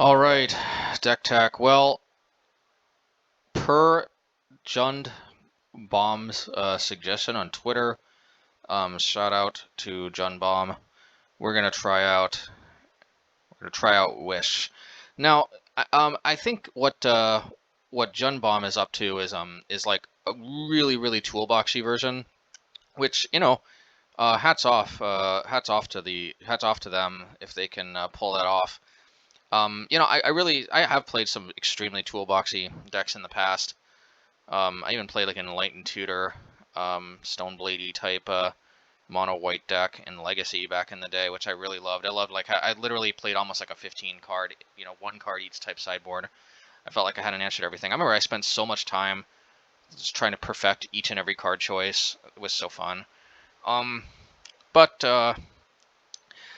All right, deck tech. Well, per Jund Bomb's suggestion on Twitter, shout out to Jund Bomb. We're gonna try out. Wish. Now, I think what Jund Bomb is up to is like a really toolboxy version, which hats off to them if they can pull that off. I have played some extremely toolboxy decks in the past. I even played like an Enlightened Tutor, Stoneblade type mono white deck in Legacy back in the day, which I really loved. I literally played almost like a 15 card, one card each type sideboard. I felt like I had an answer to everything. I remember I spent so much time just trying to perfect each and every card choice. It was so fun. Um, but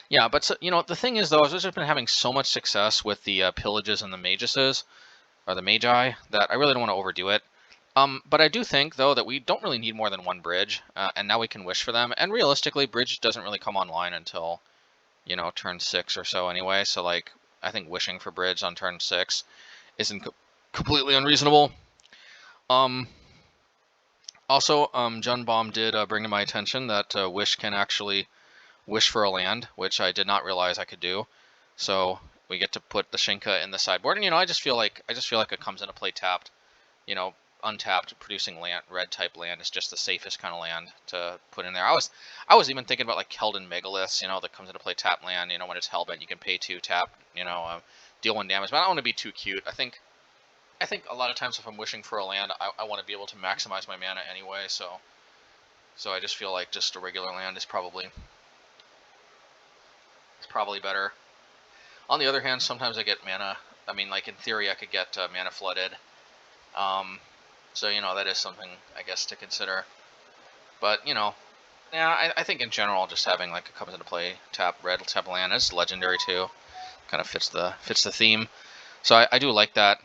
Yeah, but the thing is though, is I've just been having so much success with the pillages and the maguses, or the magi, that I really don't want to overdo it. But I do think though that we don't really need more than one bridge, and now we can wish for them. And realistically, bridge doesn't really come online until, turn 6 or so anyway. So like, I think wishing for bridge on turn 6 isn't completely unreasonable. Also, Jund Bomb did bring to my attention that wish can actually wish for a land, which I did not realize I could do. So we get to put the Shinka in the sideboard, and I just feel like it comes into play tapped. Untapped, producing land, red type land is just the safest kind of land to put in there. I was even thinking about like Keldon Megaliths, that comes into play tap land. When it's hellbent, you can pay 2 tap, deal 1 damage. But I don't want to be too cute. I think a lot of times if I'm wishing for a land, I want to be able to maximize my mana anyway. So I just feel like just a regular land is probably better. On the other hand, sometimes I get mana. I mean, like in theory, I could get mana flooded. So that is something I guess to consider. But yeah, I think in general, just having like it comes into play tap red tap land is legendary too. Kind of fits the theme. So I do like that.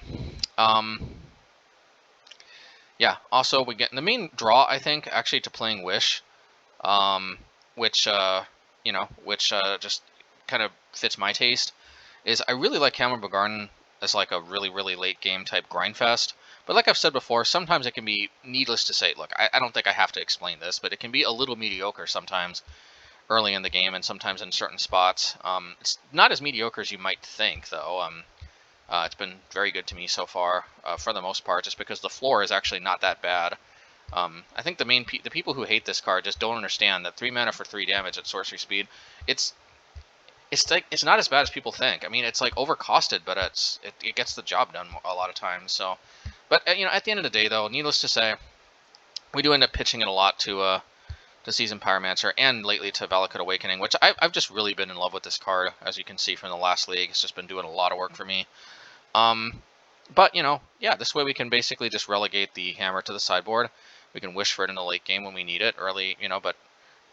Yeah. Also, we get the main draw, I think, actually to playing Wish, which just kind of fits my taste. Is I really like Hammer Garden as like a really late game type grind fest. But like I've said before, sometimes it can be needless to say. Look, I don't think I have to explain this, but it can be a little mediocre sometimes early in the game and sometimes in certain spots. It's not as mediocre as you might think, though. It's been very good to me so far, for the most part, just because the floor is actually not that bad. I think the people who hate this card just don't understand that 3 mana for 3 damage at sorcery speed. It's not as bad as people think. I mean, it's like overcosted, but it gets the job done a lot of times. So. But at the end of the day, though, needless to say, we do end up pitching it a lot to Seasoned Pyromancer and lately to Valakut Awakening, which I've just really been in love with this card, as you can see from the last league. It's just been doing a lot of work for me. But yeah, this way we can basically just relegate the hammer to the sideboard. We can wish for it in the late game when we need it. Early,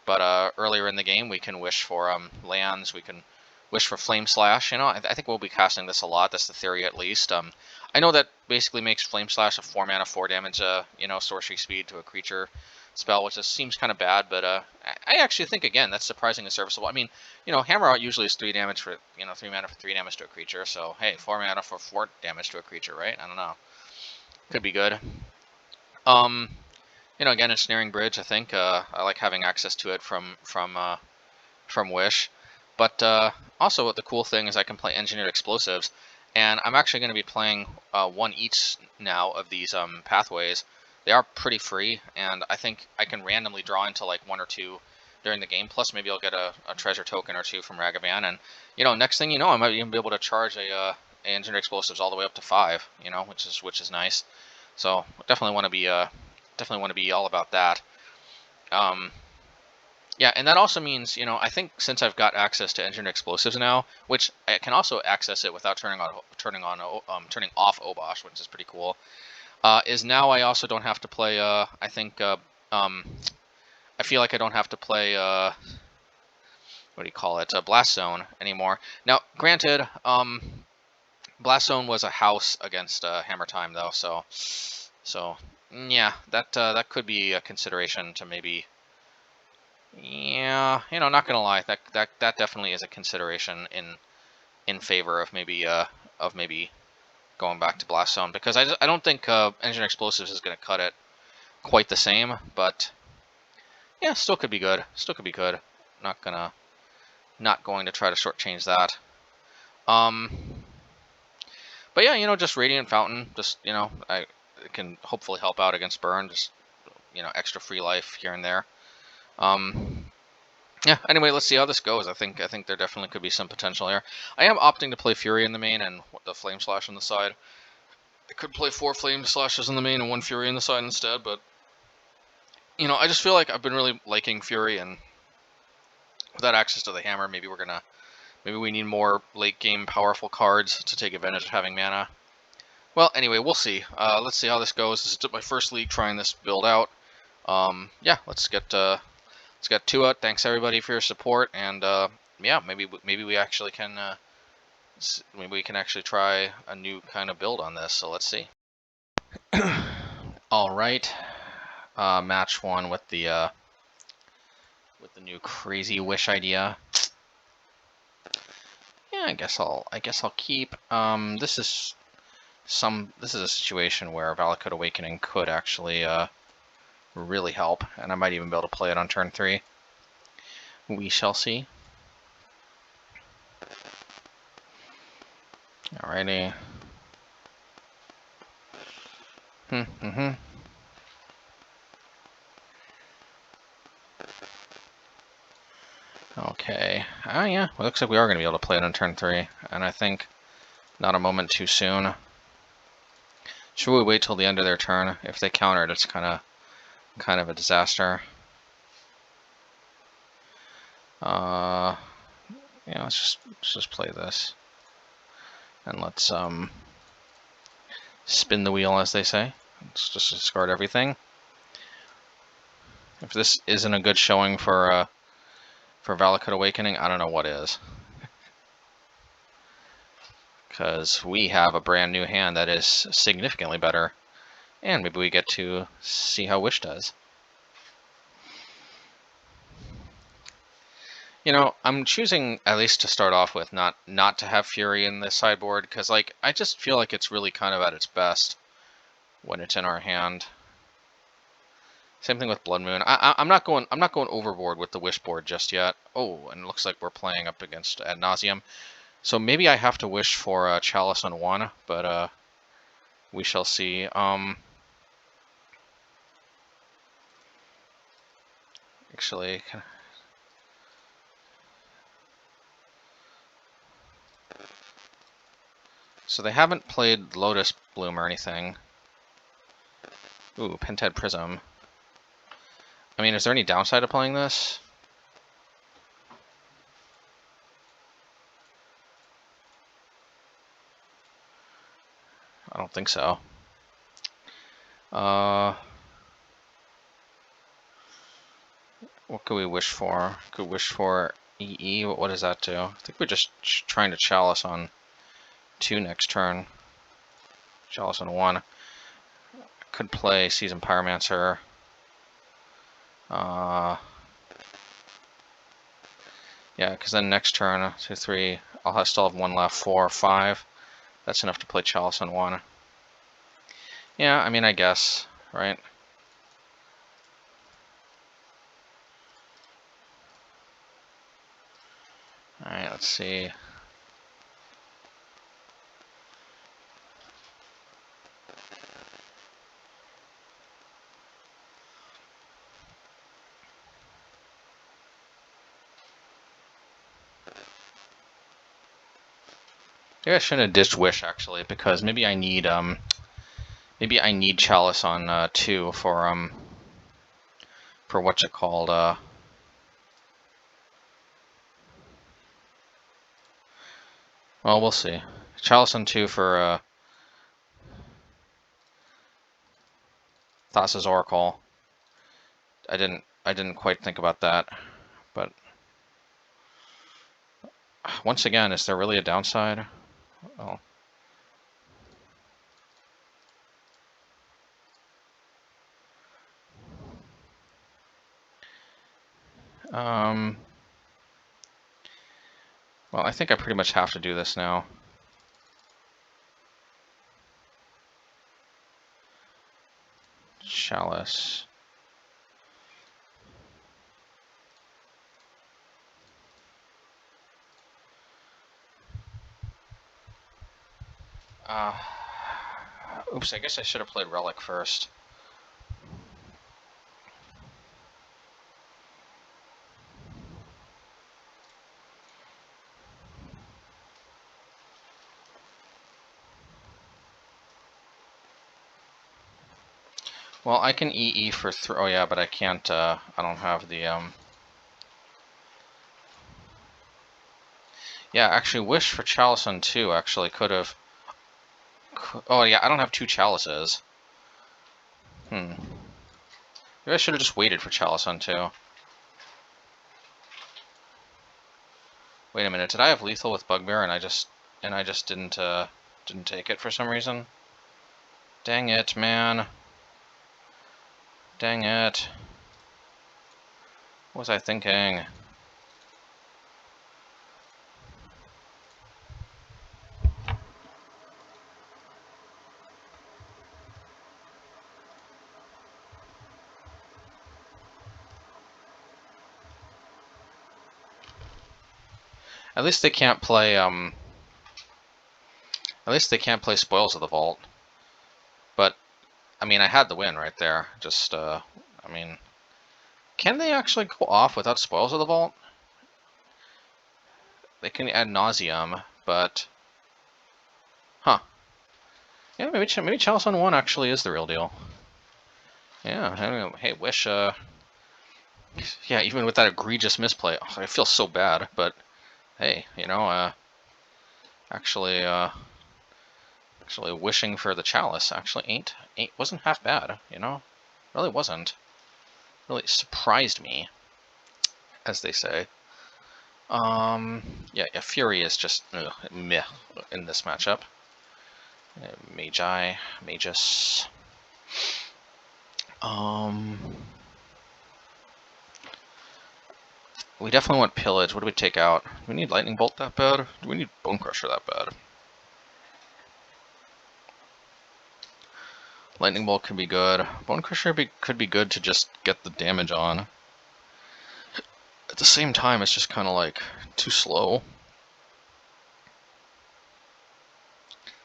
but earlier in the game we can wish for lands. We can wish for Flame Slash. I think we'll be casting this a lot. That's the theory, at least. I know that basically makes Flame Slash a 4 mana 4 damage, sorcery speed to a creature spell, which just seems kind of bad. But I actually think again that's surprisingly serviceable. I mean, Hammer Out usually is 3 damage for 3 mana for 3 damage to a creature. So hey, 4 mana for 4 damage to a creature, right? I don't know. Could be good. Again, Ensnaring Bridge. I think I like having access to it from Wish. But also, the cool thing is I can play Engineered Explosives, and I'm actually going to be playing 1 each now of these pathways. They are pretty free, and I think I can randomly draw into like 1 or 2 during the game. Plus, maybe I'll get a treasure token or 2 from Ragavan, and next thing you know, I might even be able to charge a Engineered Explosives all the way up to 5. Which is nice. So definitely want to be all about that. Yeah, and that also means, I think since I've got access to Engineered Explosives now, which I can also access it without turning off Obosh, which is pretty cool, is now I also don't have to play. I feel like I don't have to play. What do you call it? Blast Zone anymore. Now, granted, Blast Zone was a house against Hammer Time though, so yeah, that could be a consideration to maybe. Yeah, not gonna lie, that definitely is a consideration in favor of maybe maybe going back to Blast Zone, because I don't think Engine Explosives is going to cut it quite the same, but yeah, still could be good. Still could be good. Not going to try to shortchange that. But yeah, you know, just Radiant Fountain, just, you know, it can hopefully help out against burn, just, you know, extra free life here and there. Yeah, anyway, let's see how this goes. I think there definitely could be some potential here. I am opting to play Fury in the main and the Flame Slash on the side. I could play 4 Flame Slashes in the main and 1 Fury on the side instead, but, you know, I just feel like I've been really liking Fury, and without access to the hammer, maybe we need more late game powerful cards to take advantage of having mana. Well, anyway, we'll see. Let's see how this goes. This is my first league trying this build out. Yeah, let's get to it. Thanks everybody for your support, and yeah, maybe we actually can maybe we can actually try a new kind of build on this. So let's see. All right, match 1 with the new crazy wish idea. Yeah, I guess I'll keep. This is a situation where Valakut Awakening could actually really help, and I might even be able to play it on turn 3. We shall see. Alrighty. Okay. Yeah. Well, looks like we are going to be able to play it on turn 3, and I think not a moment too soon. Should we wait till the end of their turn? If they counter it, it's kind of a disaster. Yeah, let's just play this, and let's spin the wheel, as they say. Let's just discard everything. If this isn't a good showing for Valakut Awakening, I don't know what is. Because we have a brand new hand that is significantly better, and maybe we get to see how Wish does. You know, I'm choosing, at least to start off with, not to have Fury in the sideboard, because like I just feel like it's really kind of at its best when it's in our hand. Same thing with Blood Moon. I'm not going overboard with the Wish board just yet. Oh, and it looks like we're playing up against Adnauseam. So maybe I have to wish for Chalice on 1, but we shall see. Actually, so they haven't played Lotus Bloom or anything. Ooh, Pentad Prism. I mean, is there any downside to playing this? I don't think so. What could we wish for? Could wish for EE. What does that do? I think we're just trying to Chalice on 2 next turn. Chalice on 1. Could play Seasoned Pyromancer. Yeah, because then next turn, 2, 3, I'll still have 1 left, 4, 5. That's enough to play Chalice on 1. Yeah, I mean, I guess, right? Alright, let's see. Maybe I shouldn't have ditched Wish, actually, because maybe I need Chalice on 2 for what's it called, well, we'll see. Chalice on 2 for Thassa's Oracle. I didn't quite think about that, but once again, is there really a downside? Oh. Well, I think I pretty much have to do this now. Chalice. Oops, I guess I should have played Relic first. Well, I can EE for oh yeah, but I can't, I don't have the, Yeah, actually, Wish for Chalice on 2 actually could have... Oh yeah, I don't have 2 Chalices. Maybe I should have just waited for Chalice on 2. Wait a minute, did I have Lethal with Bugbear and I just didn't take it for some reason? Dang it, man. Dang it. What was I thinking? At least they can't play, At least they can't play Spoils of the Vault. But, I mean, I had the win right there. Just, I mean... Can they actually go off without Spoils of the Vault? They can Adnauseam, but... Huh. Yeah, maybe Chalice on 1 actually is the real deal. Yeah, I don't know. Hey, Wish, Yeah, even with that egregious misplay, I feel so bad, but... Hey, you know, actually wishing for the Chalice actually wasn't half bad, you know? Really wasn't. Really surprised me, as they say. Yeah, Fury is just meh in this matchup. Magus. We definitely want Pillage. What do we take out? Do we need Lightning Bolt that bad? Do we need Bonecrusher that bad? Lightning Bolt could be good. Bonecrusher could be good to just get the damage on. At the same time, it's just kind of like too slow.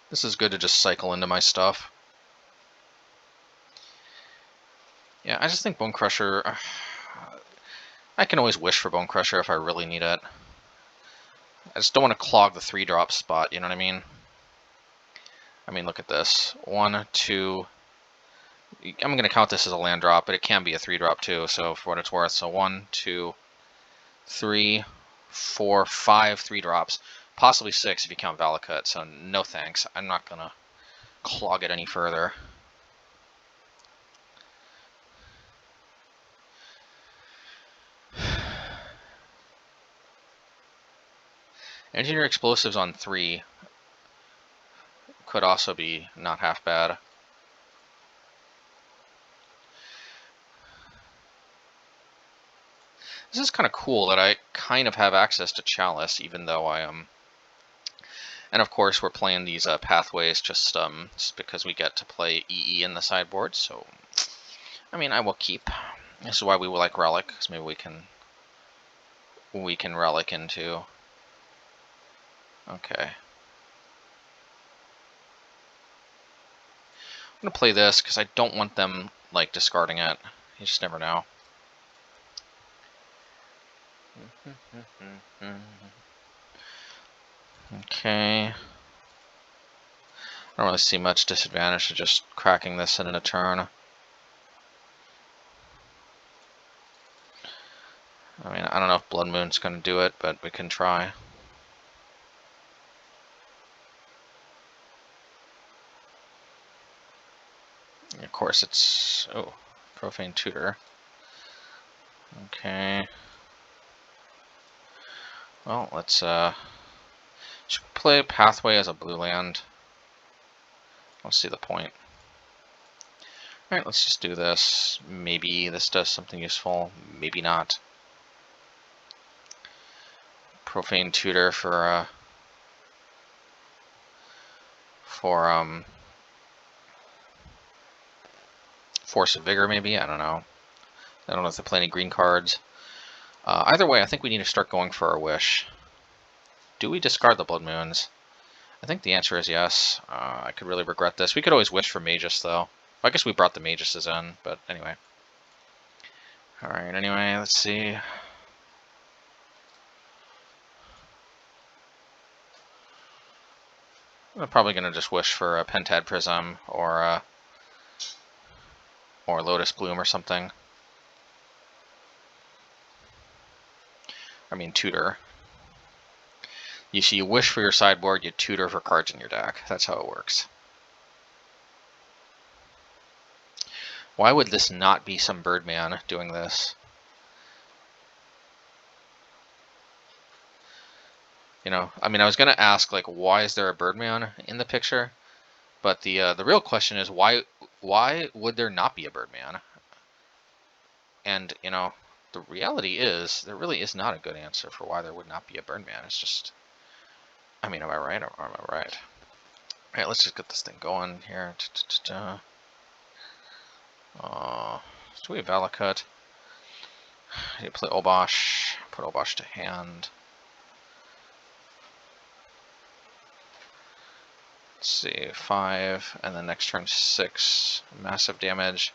This is good to just cycle into my stuff. Yeah, I just think Bonecrusher... I can always wish for Bonecrusher if I really need it. I just don't want to clog the 3-drop spot, you know what I mean? I mean, look at this. 1, 2... I'm going to count this as a land drop, but it can be a 3-drop too, so for what it's worth. So 1, 2, 3, 4, 5 3-drops. Possibly 6 if you count Valakut, so no thanks. I'm not going to clog it any further. Engineer Explosives on 3 could also be not half bad. This is kind of cool that I kind of have access to Chalice, even though I am... And of course, we're playing these pathways just because we get to play EE in the sideboard, so... I mean, I will keep. This is why we like Relic, because maybe we can Relic into... Okay. I'm going to play this, because I don't want them, like, discarding it. You just never know. Okay. I don't really see much disadvantage to just cracking this in a turn. I mean, I don't know if Blood Moon's going to do it, but we can try. Of course, it's... Oh, Profane Tutor. Okay. Well, let's should play Pathway as a blue land. Let's see the point. Alright, let's just do this. Maybe this does something useful, maybe not. Profane Tutor for Force of Vigor, maybe? I don't know. I don't know if they play any green cards. Either way, I think we need to start going for our Wish. Do we discard the Blood Moons? I think the answer is yes. I could really regret this. We could always Wish for Magus, though. I guess we brought the Maguses in, but anyway. Alright, anyway, let's see. I'm probably going to just wish for a Pentad Prism or Lotus Bloom or something. I mean, tutor. You see, you wish for your sideboard, you tutor for cards in your deck. That's how it works. Why would this not be some Birdman doing this? You know, I mean, I was going to ask, like, why is there a Birdman in the picture? But the real question is, why would there not be a Birdman? And, you know, the reality is, there really is not a good answer for why there would not be a Birdman. It's just, I mean, am I right or am I right? All right, let's just get this thing going here. So we have Valakut. I need to play Obosh. Put Obosh to hand. Let's see, 5, and then next turn 6. Massive damage.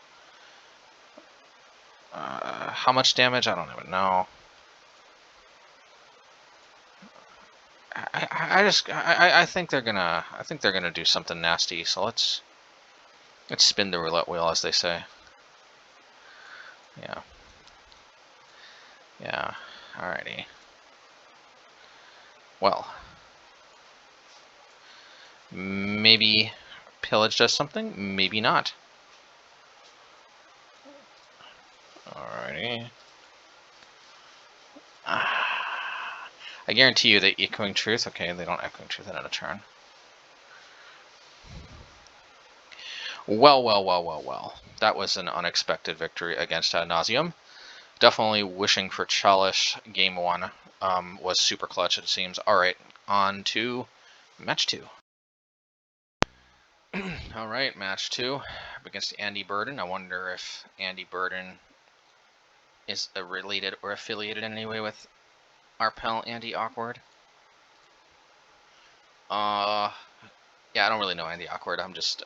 How much damage? I don't even know. I think they're gonna do something nasty. So let's spin the roulette wheel, as they say. Yeah. Yeah. Alrighty. Well, maybe Pillage does something. Maybe not. Alrighty. I guarantee you that Echoing Truth. Okay, they don't Echoing Truth in a turn. Well. That was an unexpected victory against Adnauseam. Definitely wishing for Chalice game 1 was super clutch, it seems. Alright, on to match 2. Alright, match 2 against Andy Burden. I wonder if Andy Burden is related or affiliated in any way with our pal Andy Awkward. Yeah, I don't really know Andy Awkward. I'm just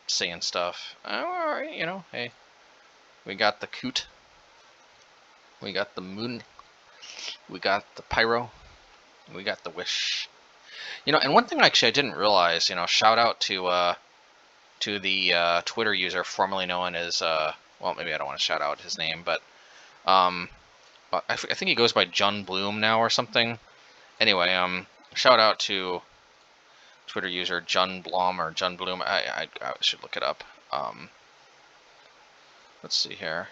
saying stuff. Alright, you know, hey. We got the Coot. We got the Moon. We got the Pyro. We got the Wish. You know, and one thing actually I didn't realize, you know, shout out to the Twitter user formerly known as, well, maybe I don't want to shout out his name, but I think he goes by Jun Bloom now or something. Anyway, shout out to Twitter user Jun Blom or Jun Bloom. I should look it up. Let's see here.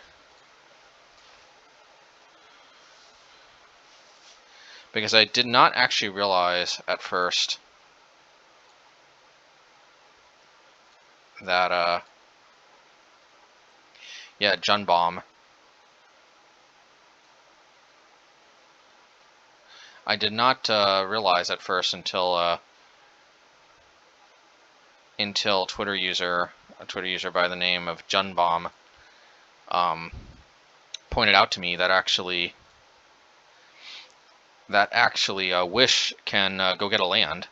Because I did not actually realize at first that, yeah, Jun Bomb. I did not realize at first until Twitter user by the name of Jun Bomb pointed out to me that actually Wish can go get a land.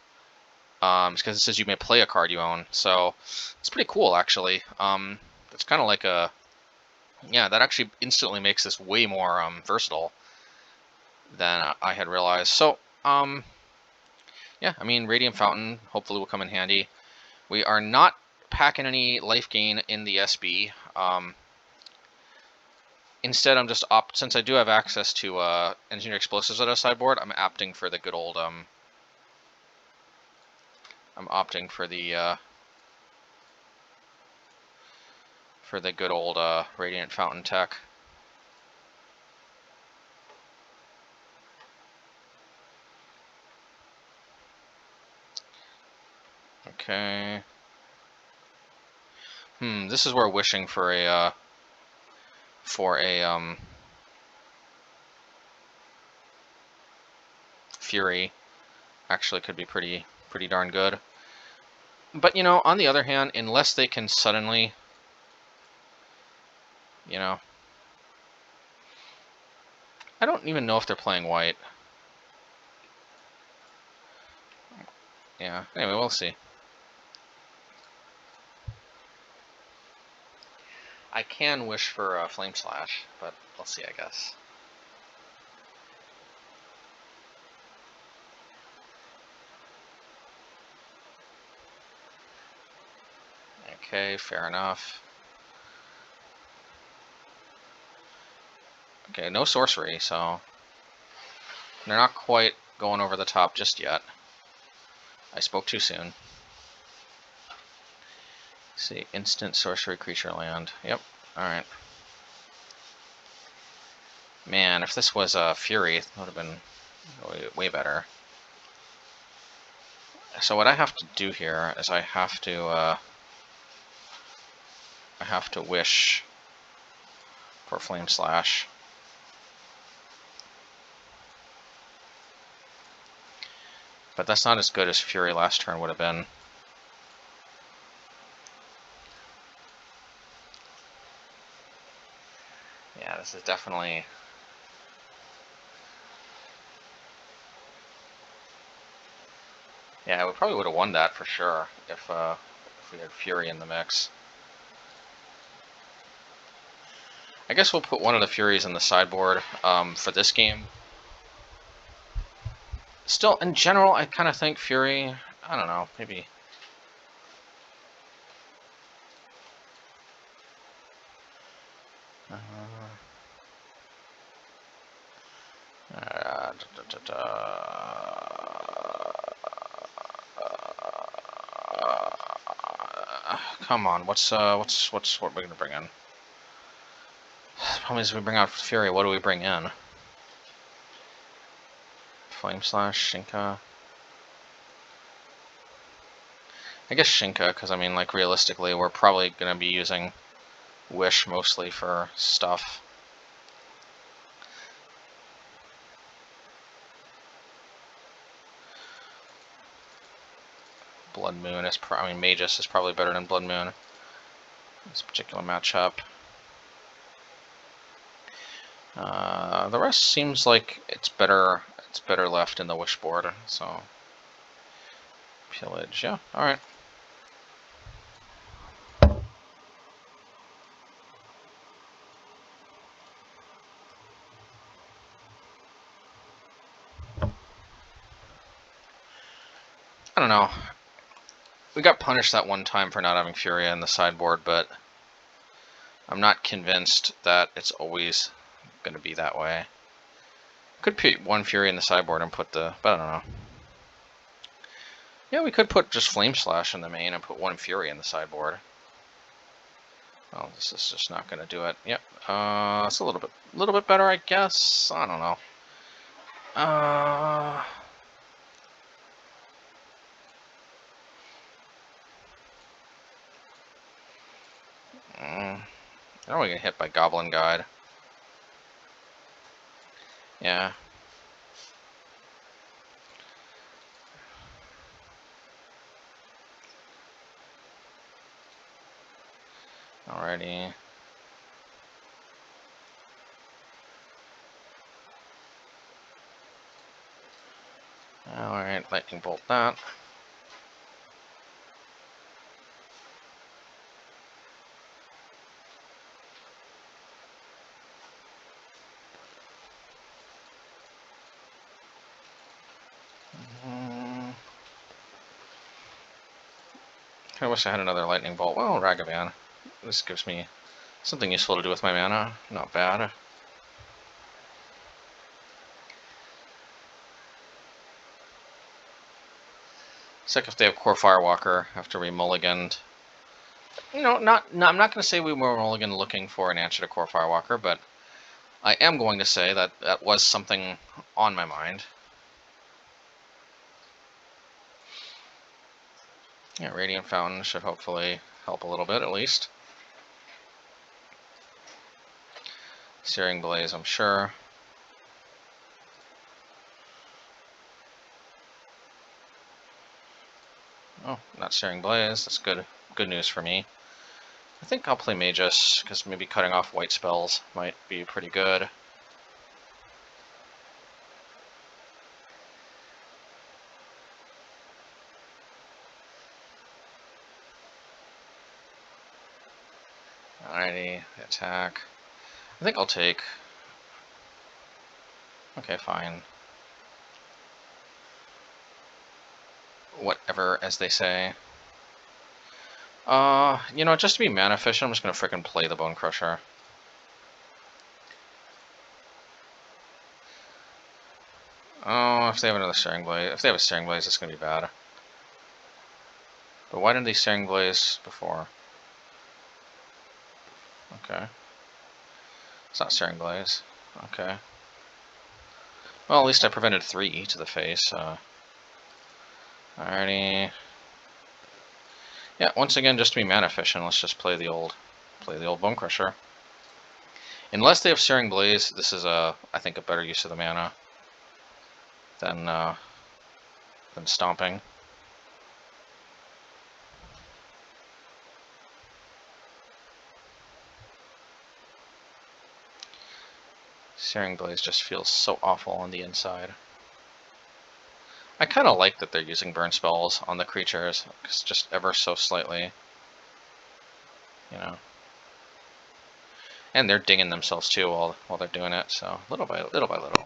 Because it says you may play a card you own, so it's pretty cool actually. It's kind of like a, yeah, that actually instantly makes this way more versatile than I had realized. So yeah, I mean, Radiant Fountain hopefully will come in handy. We are not packing any life gain in the SB. Instead, I'm just since I do have access to Engineered Explosives at a sideboard, I'm opting for the good old Radiant Fountain tech. Okay. This is where wishing for a Fury actually could be pretty darn good. But, you know, on the other hand, unless they can suddenly, you know, I don't even know if they're playing white. Yeah, anyway, we'll see. I can wish for a Flame Slash, but we'll see, I guess. Okay, fair enough. Okay, no sorcery, so they're not quite going over the top just yet. I spoke too soon. Let's see, instant sorcery creature land. Yep, alright. Man, if this was a Fury, it would have been way better. So what I have to do here is I have to wish for Flame Slash. But that's not as good as Fury last turn would have been. Yeah, this is definitely... Yeah, we probably would have won that for sure if we had Fury in the mix. I guess we'll put one of the Furies in the sideboard for this game. Still, in general, I kind of think Fury, I don't know, maybe... come on, what we're gonna bring in? The problem is we bring out Fury, what do we bring in? Flame Slash, Shinka. I guess Shinka, because I mean, like, realistically, we're probably going to be using Wish mostly for stuff. Blood Moon is, I mean, Magus is probably better than Blood Moon. This particular matchup. The rest seems like it's better left in the Wish board, so... Pillage, yeah, alright. I don't know. We got punished that one time for not having Furia in the sideboard, but I'm not convinced that it's always going to be that way. Could put one Fury in the sideboard and put the... but I don't know. Yeah, we could put just Flame Slash in the main and put one Fury in the sideboard. Well, this is just not going to do it. Yep. It's a little bit better, I guess. I don't know. Now we get hit by Goblin Guide. Yeah. Alrighty. Alright, Lightning Bolt that. I wish I had another Lightning Bolt. Well, Ragavan. This gives me something useful to do with my mana. Not bad. It's like if they have Core Firewalker after we mulliganed. You know, I'm not going to say we were mulligan looking for an answer to Core Firewalker, but I am going to say that that was something on my mind. Yeah, Radiant Fountain should hopefully help a little bit, at least. Searing Blaze, I'm sure. Oh, not Searing Blaze. That's good. Good news for me. I think I'll play Magus, because maybe cutting off white spells might be pretty good. Alrighty, attack. I think I'll take... Okay, fine. Whatever, as they say. You know, just to be mana efficient, I'm just gonna frickin' play the Bonecrusher. Oh, if they have another Searing Blaze, if they have a Searing Blaze, it's gonna be bad. But why didn't they Searing Blaze before? Okay. It's not Searing Blaze. Okay. Well, at least I prevented 3 to the face. Alrighty. Yeah, once again, just to be mana efficient, let's just play the old Bonecrusher. Unless they have Searing Blaze, this is I think a better use of the mana than stomping. Searing Blaze just feels so awful on the inside. I kind of like that they're using burn spells on the creatures, just ever so slightly, you know. And they're dinging themselves too while they're doing it, so little by little.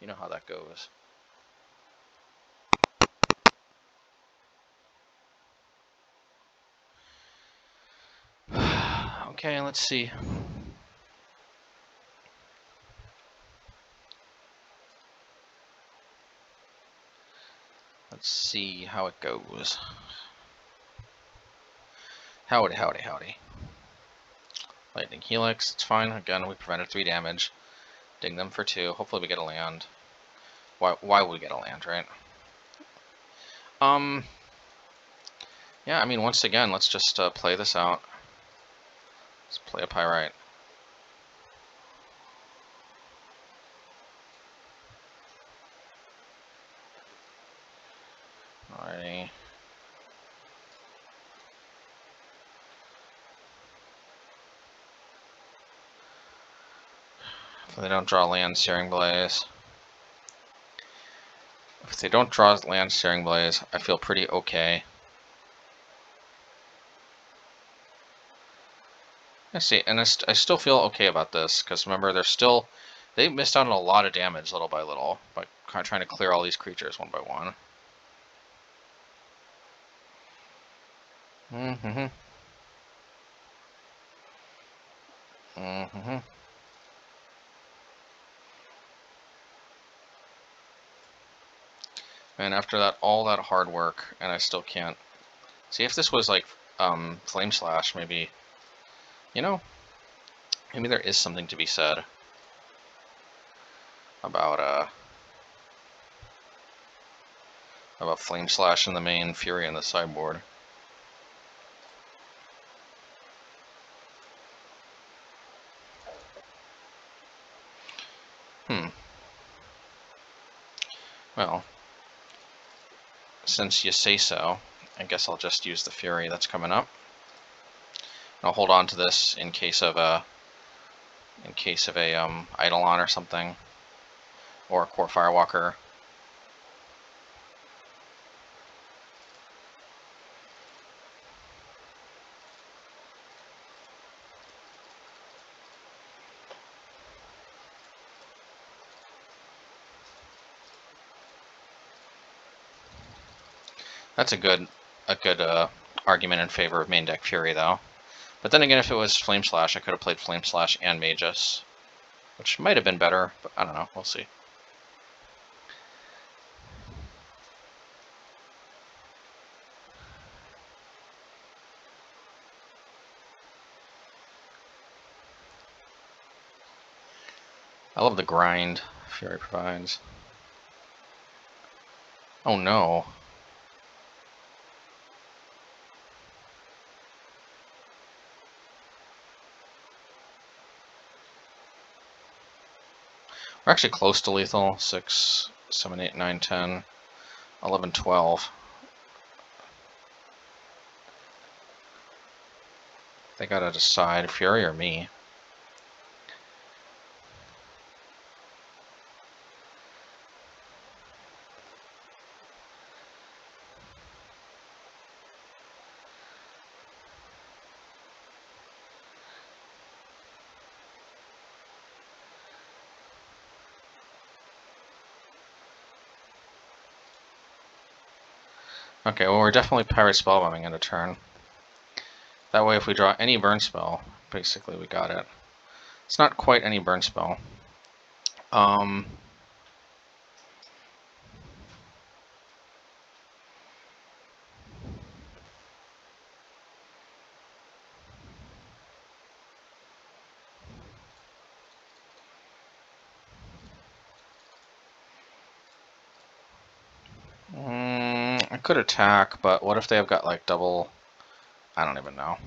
You know how that goes. Okay, let's see. Let's see how it goes. Howdy. Lightning Helix, it's fine. Again, we prevented 3 damage. Ding them for 2. Hopefully we get a land. Why would we get a land, right? Yeah, I mean, once again, let's just play this out. Let's play a Pyrite. Alrighty. If they don't draw land, Searing Blaze. If they don't draw land, Searing Blaze, I feel pretty okay. I see, and I still feel okay about this, because remember, they missed out on a lot of damage little by little, by trying to clear all these creatures one by one. And after that, all that hard work, and I still can't. See, if this was like Flame Slash, maybe, you know, maybe there is something to be said about Flame Slash in the main, Fury in the sideboard. Well, since you say so, I guess I'll just use the Fury that's coming up. I'll hold on to this in case of a Eidolon or something, or a Core Firewalker. That's a good argument in favor of main deck Fury, though. But then again, if it was Flame Slash, I could have played Flame Slash and Magus, which might have been better, but I don't know. We'll see. I love the grind Fury provides. Oh no. We're actually close to lethal. 6, 7, 8, 9, 10, 11, 12. They gotta decide, Fury or me. Okay, well, we're definitely Pyrite Spellbombing in a turn. That way, if we draw any burn spell, basically we got it. It's not quite any burn spell. I could attack, but what if they have got like double? I don't even know.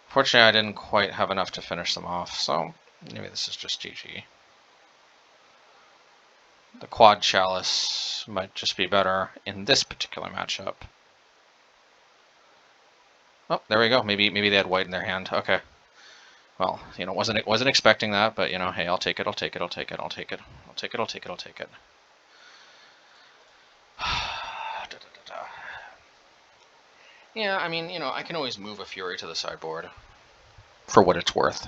Fortunately, I didn't quite have enough to finish them off, so maybe this is just GG. The quad chalice might just be better in this particular matchup. Oh, there we go. Maybe they had white in their hand. Okay. Well, you know, wasn't expecting that, but you know, hey, I'll take it. I'll take it. I'll take it. I'll take it. I'll take it. I'll take it. I'll take it. Yeah, I mean, you know, I can always move a Fury to the sideboard for what it's worth.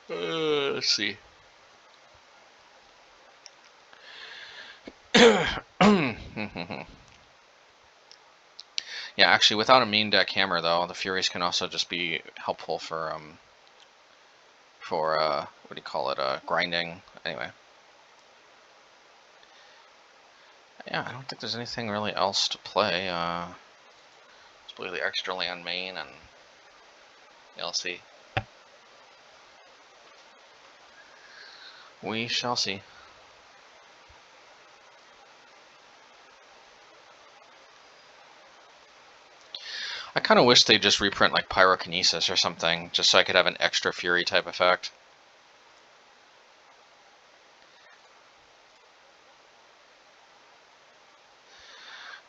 Let's see. Yeah, actually, without a main deck hammer, though, the Furies can also just be helpful for what do you call it, grinding. Anyway. Yeah, I don't think there's anything really else to play. Let's play the extra land main, and you'll see. We shall see. I kind of wish they'd just reprint like Pyrokinesis or something, just so I could have an extra Fury type effect.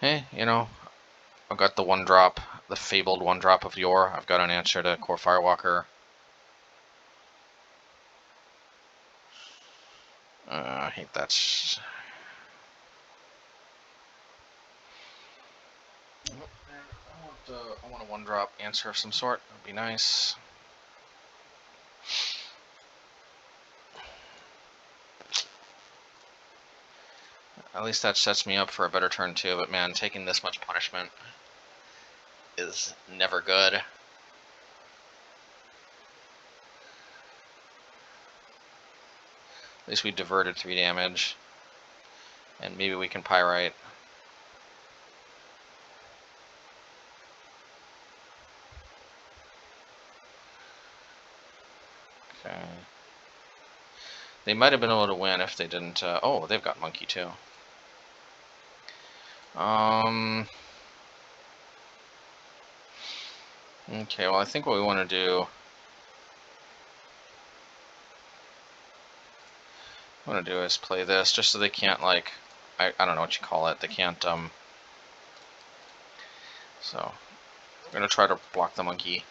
Hey, you know, I've got the one drop, the fabled one drop of Yor. I've got an answer to Core Firewalker. I hate that. I want a one drop answer of some sort. That'd be nice. At least that sets me up for a better turn too, but man, taking this much punishment is never good. At least we diverted 3 damage. And maybe we can Pyrite. Okay. They might have been able to win if they didn't... oh, they've got Monkey too. Okay, well, I think what we want to do... What I want to do is play this, just so they can't, like... I don't know what you call it. They can't, So, we're going to try to block the Monkey.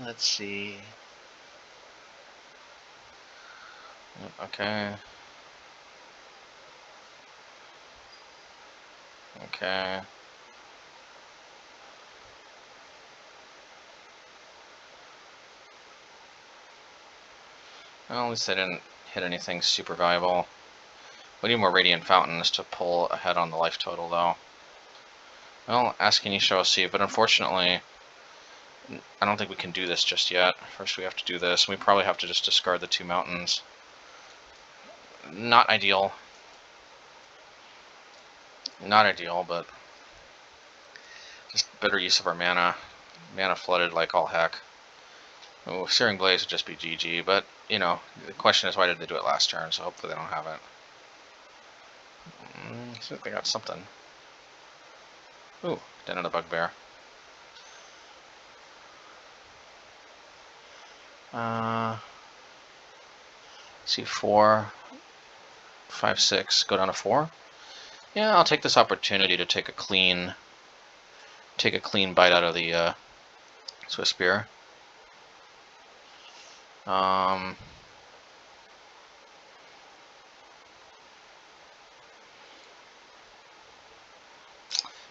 Let's see... Okay. Okay. Well, at least I didn't hit anything super valuable. We need more Radiant Fountains to pull ahead on the life total, though. Well, ask and you shall see, but unfortunately, I don't think we can do this just yet. First we have to do this, and we probably have to just discard the 2 mountains. Not ideal. Not ideal, but just better use of our mana. Mana flooded like all heck. Oh, Searing Blaze would just be GG, but, you know, the question is why did they do it last turn, so hopefully they don't have it. Let's see if they got something. Ooh, Den of the Bugbear. See, 4, 5, 6. Go down to 4. Yeah, I'll take this opportunity to take a clean bite out of the Swiss Spear.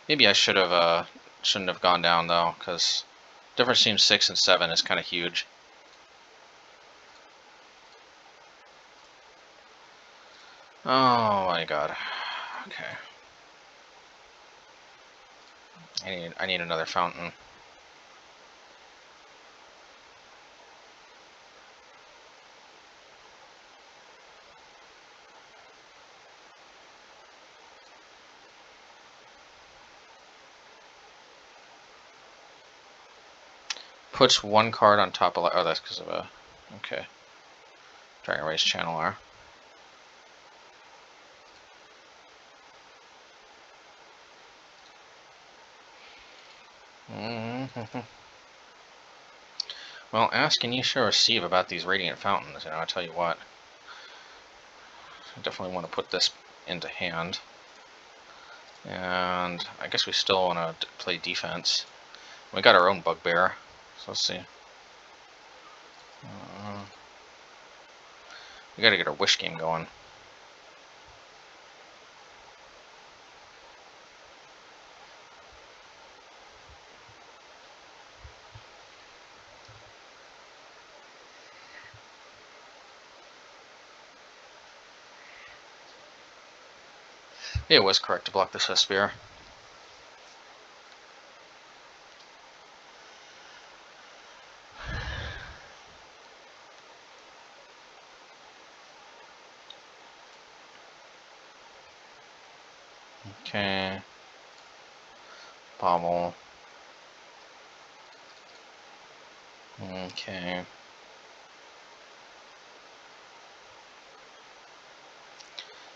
Maybe I shouldn't have gone down though, because difference between 6 and 7 is kind of huge. Oh my god. Okay. I need another fountain. Puts one card on top of... Oh, that's because of a... Okay. Dragon Race Channeler. Well, ask and you shall receive about these Radiant Fountains. You know, I tell you what. I definitely want to put this into hand. And I guess we still want to play defense. We got our own Bugbear, so let's see. We gotta get our Wish game going. It was correct to block the Swiss Spear. Okay. Bobble. Okay.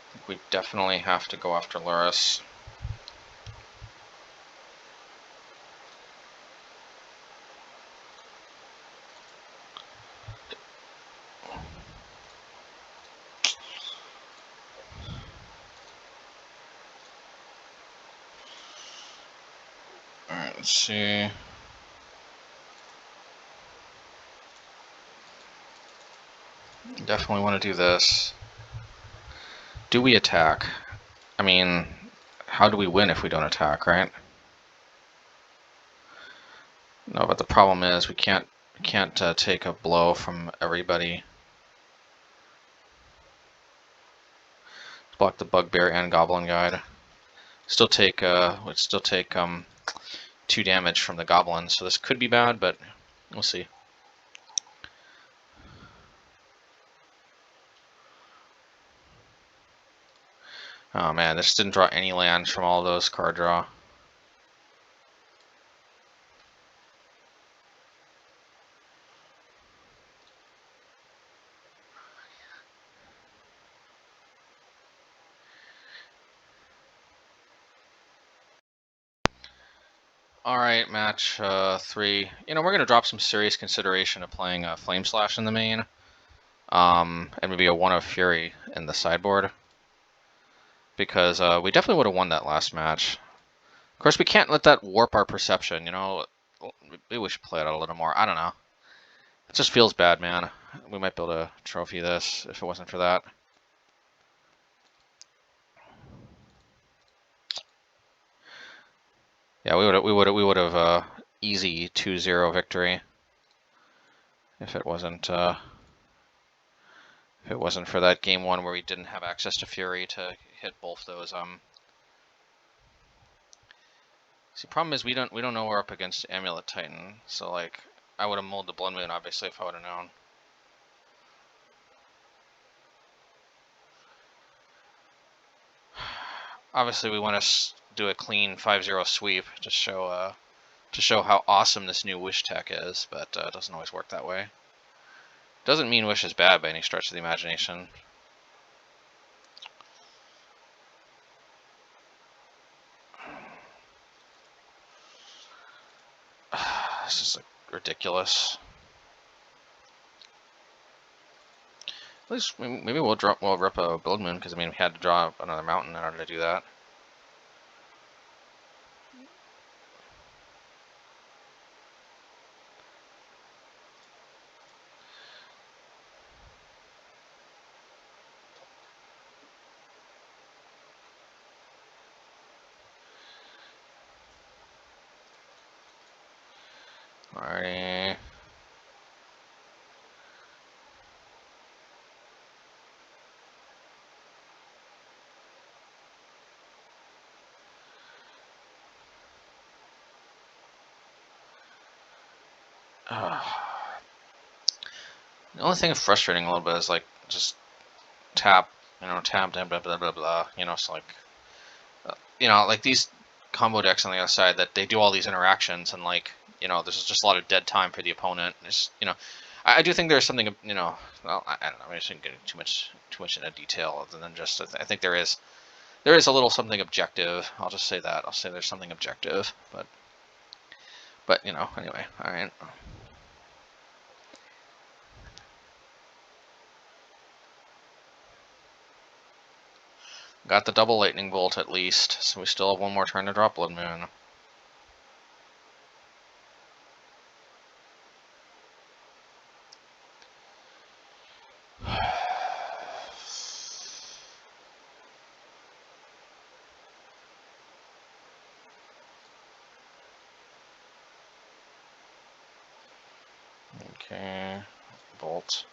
I think we definitely have to go after Luris. Alright, let's see. Definitely want to do this. Do we attack? I mean, how do we win if we don't attack, right? No, but the problem is we can't take a blow from everybody. Block the Bugbear and Goblin Guide. Still take would still take 2 damage from the Goblin, so this could be bad, but we'll see. Oh man, this didn't draw any lands from all those card draw. Alright, match 3. You know, we're going to drop some serious consideration of playing Flame Slash in the main. And maybe a 1 of Fury in the sideboard. Because we definitely would have won that last match. Of course, we can't let that warp our perception, you know. Maybe we should play it out a little more. I don't know. It just feels bad, man. We might be able to trophy this if it wasn't for that. Yeah, we would have easy 2-0 victory if it wasn't for that game 1 where we didn't have access to Fury to hit both those. See, problem is we don't know we're up against Amulet Titan, so like I would have mulled the Blood Moon obviously if I would have known. Obviously, we want to do a clean 5-0 sweep to show how awesome this new Wish tech is, but it doesn't always work that way. Doesn't mean Wish is bad by any stretch of the imagination. This is like ridiculous. At least maybe we'll rip a Blood Moon, because I mean we had to draw another mountain in order to do that. Alrighty. The only thing that's frustrating a little bit is like just tap, tap, blah blah blah blah blah. So like, like these combo decks on the other side that they do all these interactions and like, there's just a lot of dead time for the opponent. It's, I do think there's something, well, I don't know. I shouldn't get too much into detail other than just I think there is a little something objective. I'll just say that. I'll say there's something objective, but anyway, all right. Got the double lightning bolt at least, so we still have one more turn to drop Blood Moon. Okay, bolt.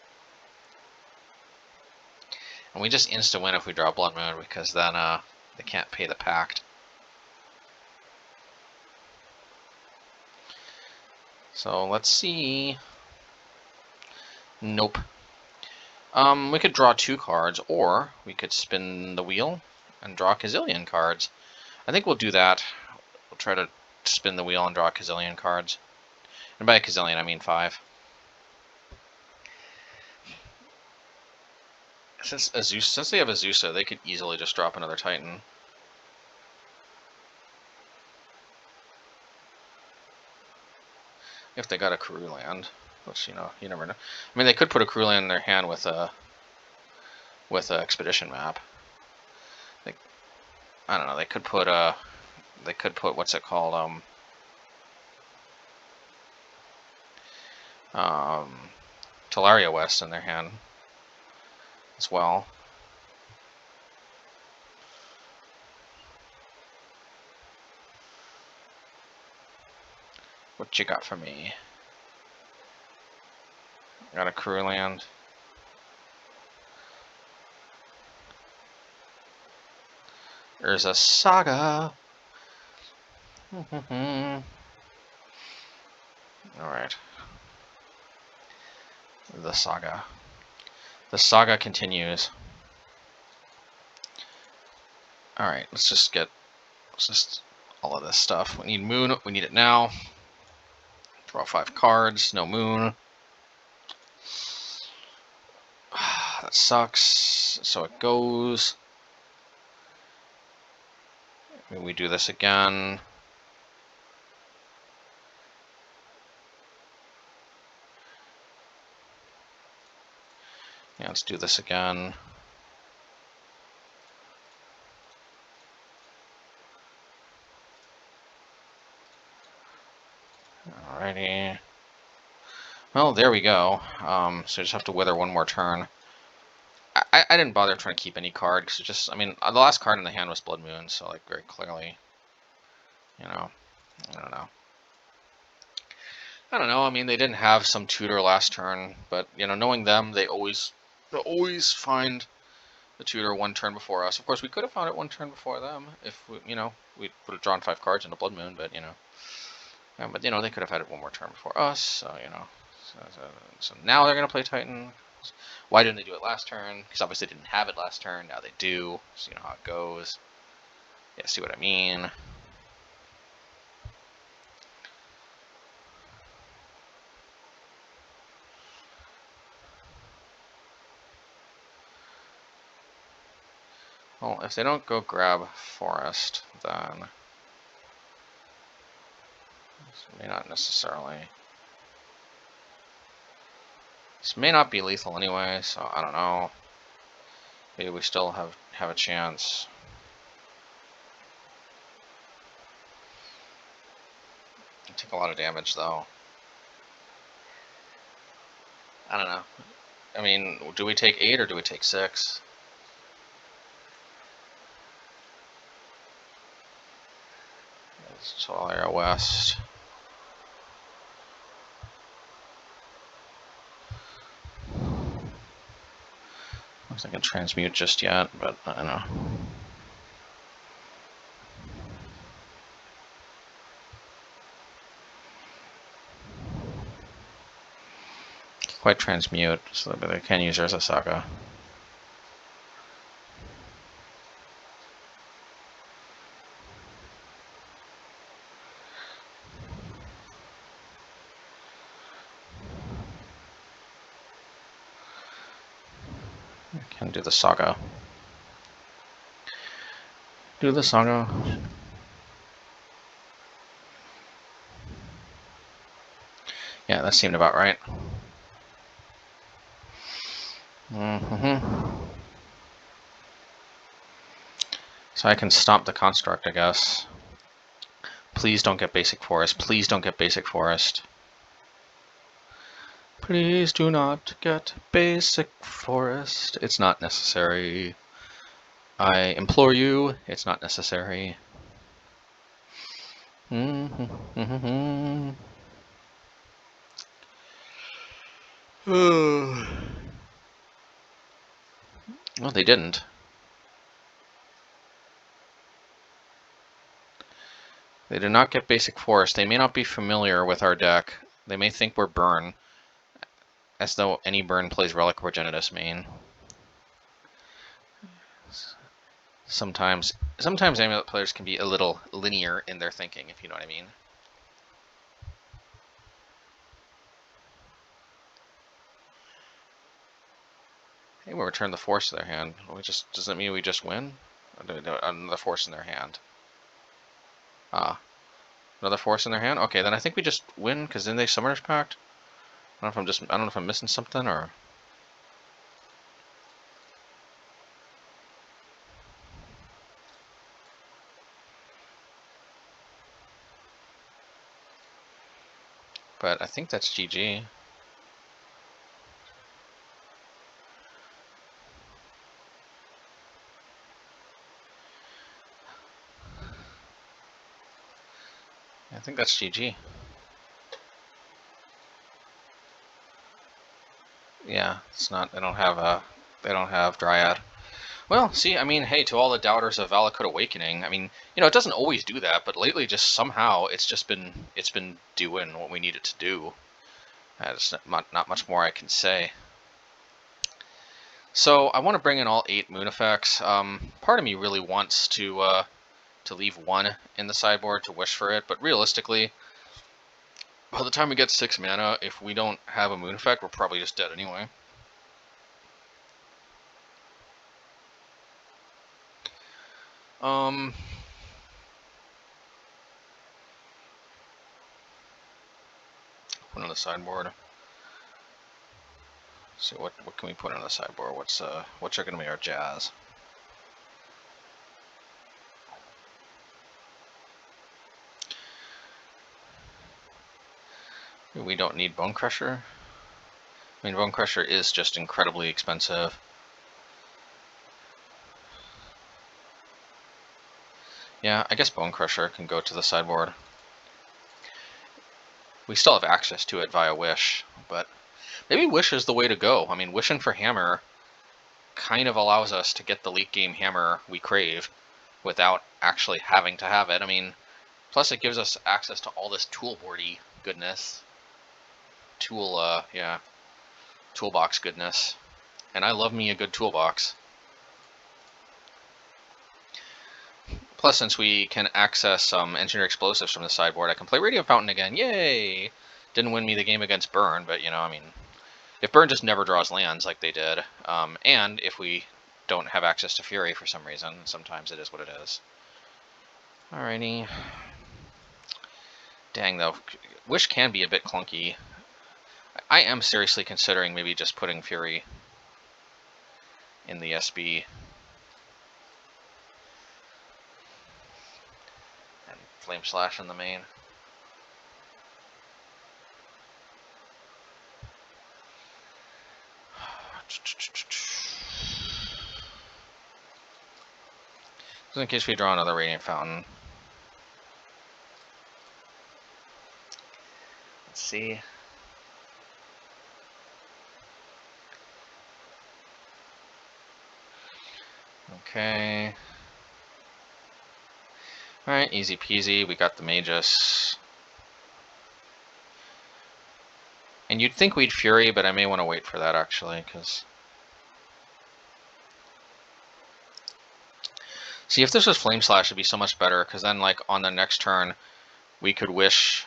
And we just insta-win if we draw Blood Moon, because then they can't pay the pact. So let's see. Nope. We could draw 2 cards, or we could spin the wheel and draw a gazillion cards. I think we'll do that. We'll try to spin the wheel and draw a gazillion cards. And by a gazillion, I mean 5. Since they have Azusa, they could easily just drop another Titan. If they got a Crew land, which you never know. I mean, they could put a Crew land in their hand with a expedition map. I don't know. They could put what's it called? Talaria West in their hand as well. What you got for me? Got a Crew land. There's a Saga. Alright. The Saga. The Saga continues. Alright, let's just all of this stuff. We need Moon, we need it now. Draw 5 cards, no Moon. That sucks. So it goes. Maybe we do this again. Yeah, let's do this again. Alrighty. Well, there we go. So I just have to wither one more turn. I didn't bother trying to keep any card, because just, I mean, the last card in the hand was Blood Moon, so, like, very clearly, I don't know. I mean, they didn't have some tutor last turn, but, knowing them, they always find the tutor one turn before us. Of course, we could have found it one turn before them if, we would have drawn 5 cards into Blood Moon, but, but, they could have had it one more turn before us, so, so now they're going to play Titan. Why didn't they do it last turn? Because obviously they didn't have it last turn. Now they do. So you know how it goes. Yeah, see what I mean? Well, if they don't go grab Forest, then This may not necessarily... This may not be lethal anyway, so I don't know. Maybe we still have a chance. I take a lot of damage though. I don't know. I mean, do we take 8 or do we take 6? It's Talia West. Looks like I can transmute just yet, but I don't know. Quite transmute, so that they can use Urza Saga. Can do the Saga. Do the Saga. Yeah, that seemed about right. So I can stomp the Construct, I guess. Please don't get Basic Forest. Please don't get Basic Forest. Please do not get Basic Forest. It's not necessary. I implore you, it's not necessary. Well, they didn't. They did not get Basic Forest. They may not be familiar with our deck. They may think we're Burn, as though any Burn plays Relic of Progenitus main. Sometimes Amulet players can be a little linear in their thinking, if you know what I mean. Hey, we return the Force to their hand. Does that mean we just win? Another Force in their hand. Another Force in their hand? Okay, then I think we just win, because then they Summoner's Pact. I don't know if I'm missing something, or... But I think that's GG. I think that's GG. Yeah, it's not. They don't have Dryad. Well, see, I mean, hey, to all the doubters of Valakut Awakening, I mean, you know, it doesn't always do that, but lately, just somehow, it's been doing what we need it to do. There's not much more I can say. So I want to bring in all 8 moon effects. Part of me really wants to leave 1 in the sideboard to wish for it, but realistically, by the time we get 6 mana, if we don't have a moon effect, we're probably just dead anyway. Put on the sideboard. Let's see what can we put on the sideboard? What's going to be our jazz? We don't need Bonecrusher. I mean, Bonecrusher is just incredibly expensive. Yeah, I guess Bonecrusher can go to the sideboard. We still have access to it via Wish, but maybe Wish is the way to go. I mean, wishing for Hammer kind of allows us to get the late game Hammer we crave without actually having to have it. I mean, plus it gives us access to all this toolboardy goodness. Toolbox goodness. And I love me a good toolbox. Plus, since we can access engineer explosives from the sideboard, I can play Radiant Fountain again. Yay! Didn't win me the game against Burn, but, you know, I mean, if Burn just never draws lands like they did, and if we don't have access to Fury for some reason, sometimes it is what it is. Alrighty. Dang, though. Wish can be a bit clunky. I am seriously considering maybe just putting Fury in the SB. And Flame Slash in the main. Just in case we draw another Radiant Fountain. Let's see. Okay. Alright, easy peasy. We got the Magus. And you'd think we'd Fury, but I may want to wait for that actually, because... See, if this was Flame Slash, it'd be so much better, because then, like, on the next turn, we could wish...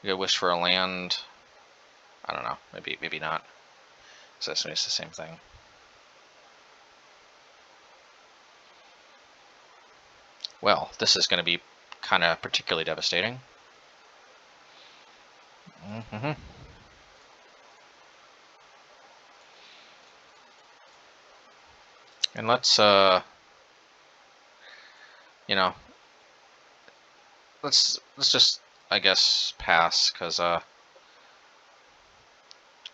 We could wish for a land... I don't know, maybe not. So it's the same thing. Well, this is going to be kind of particularly devastating. And let's, you know, let's just, I guess, pass, because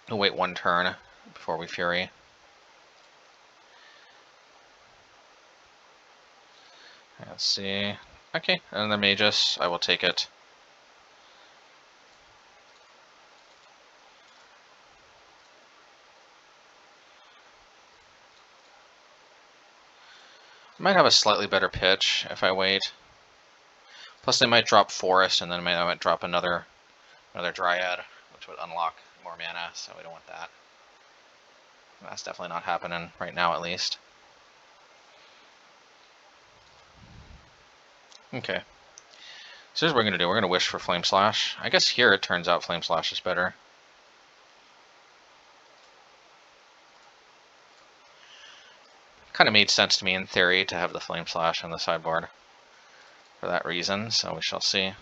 we'll wait one turn before we Fury. Let's see. Okay, and the Magus, I will take it. Might have a slightly better pitch if I wait. Plus, they might drop Forest, and then I might drop another Dryad, which would unlock more mana. So we don't want that. That's definitely not happening right now, at least. Okay. So here's what we're gonna do. We're gonna wish for Flame Slash. I guess here it turns out Flame Slash is better. Kind of made sense to me in theory to have the Flame Slash on the sideboard for that reason, so we shall see.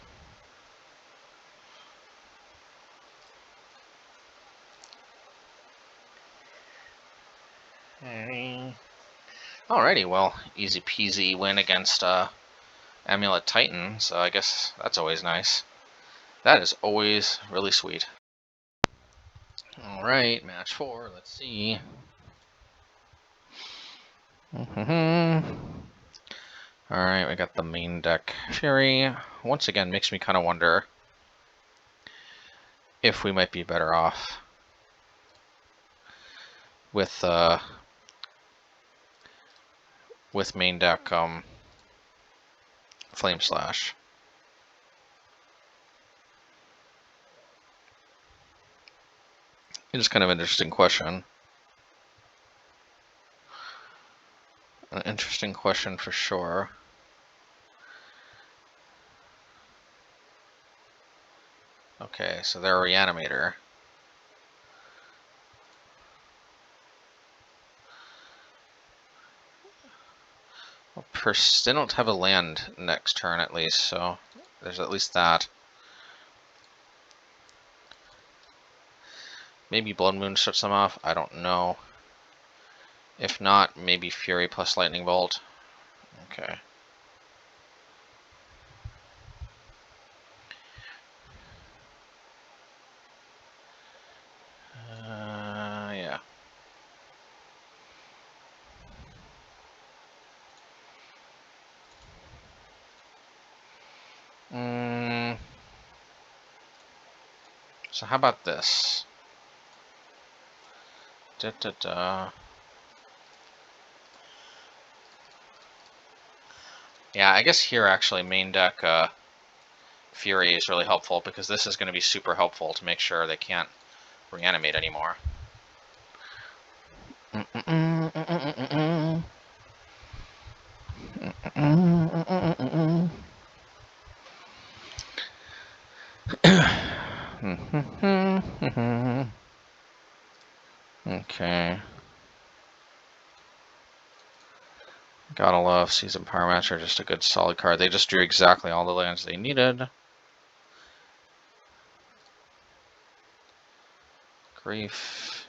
Alrighty, well, easy peasy win against Amulet Titan, so I guess that's always nice. That is always really sweet. Alright, match 4, let's see. Alright, we got the main deck Fury. Once again, makes me kind of wonder if we might be better off with main deck Flame Slash. It's kind of an interesting question. An interesting question for sure. Okay, so they're a Reanimator. Well, they don't have a land next turn at least, so there's at least that. Maybe Blood Moon shuts them off, I don't know. If not, maybe Fury plus Lightning Bolt. Okay. Yeah. So how about this? Yeah, I guess here actually main deck Fury is really helpful because this is going to be super helpful to make sure they can't reanimate anymore. Okay. Gotta love Season Power Matcher, just a good solid card. They just drew exactly all the lands they needed. Grief.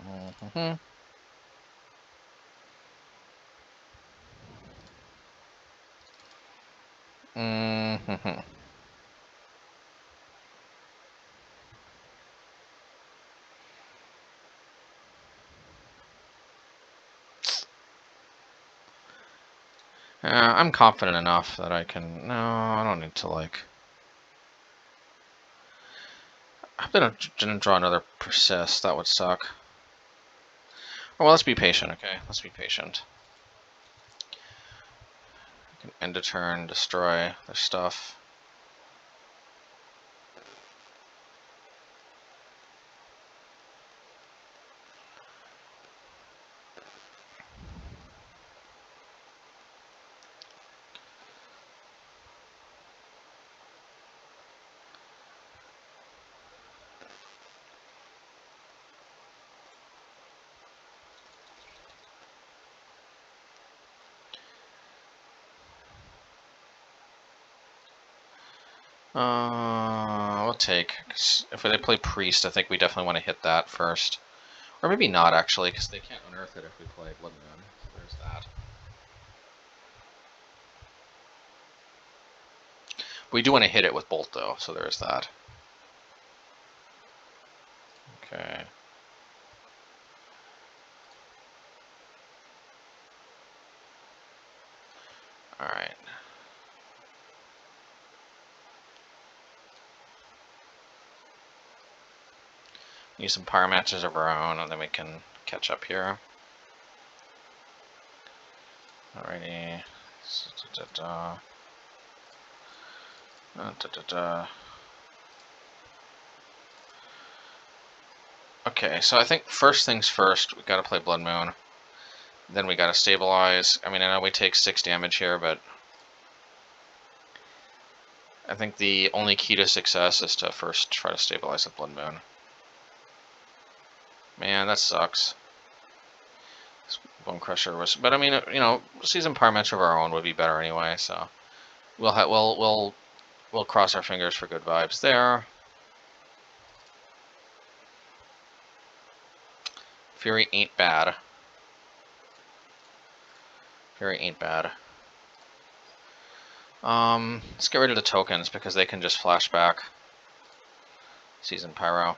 Mm-hmm. Mm-hmm. I'm confident enough that I can... No, I don't need to, like... I hope they didn't draw another Persist. That would suck. Oh, well, let's be patient, okay? Let's be patient. I can end a turn, destroy their stuff. We'll take. 'Cause if they play Priest, I think we definitely want to hit that first. Or maybe not, actually, because they can't unearth it if we play Blood Moon. So there's that. We do want to hit it with Bolt, though, so there's that. Okay. Alright. Use some Pyromancers of our own, and then we can catch up here. Alrighty. Okay, so I think first things first, we gotta play Blood Moon. Then we gotta stabilize. I mean, I know we take 6 damage here, but I think the only key to success is to first try to stabilize the Blood Moon. Man, that sucks. Bonecrusher was, but I mean, you know, Seasoned Pyromancer of our own would be better anyway. So we'll cross our fingers for good vibes there. Fury ain't bad. Fury ain't bad. Let's get rid of the tokens because they can just flash back. Seasoned Pyro.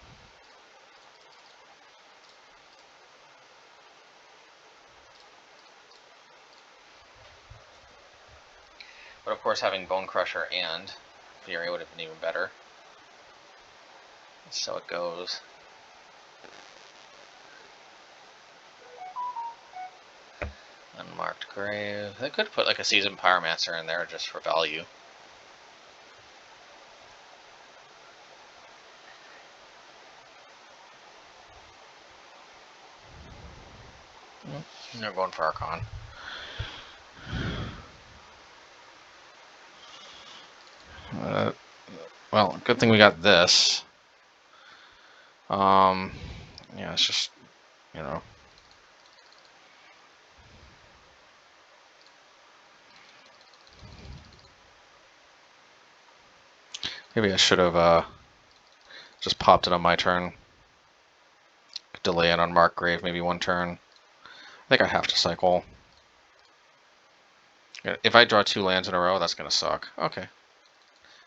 But of course, having Bonecrusher and Fury would have been even better. So it goes. Unmarked Grave. They could put like a Seasoned Pyromancer in there just for value. They're going for Archon. Well, good thing we got this. Yeah, it's just, you know. Maybe I should have just popped it on my turn. Delay it on Mark Grave, maybe 1 turn. I think I have to cycle. If I draw 2 lands in a row, that's going to suck. Okay.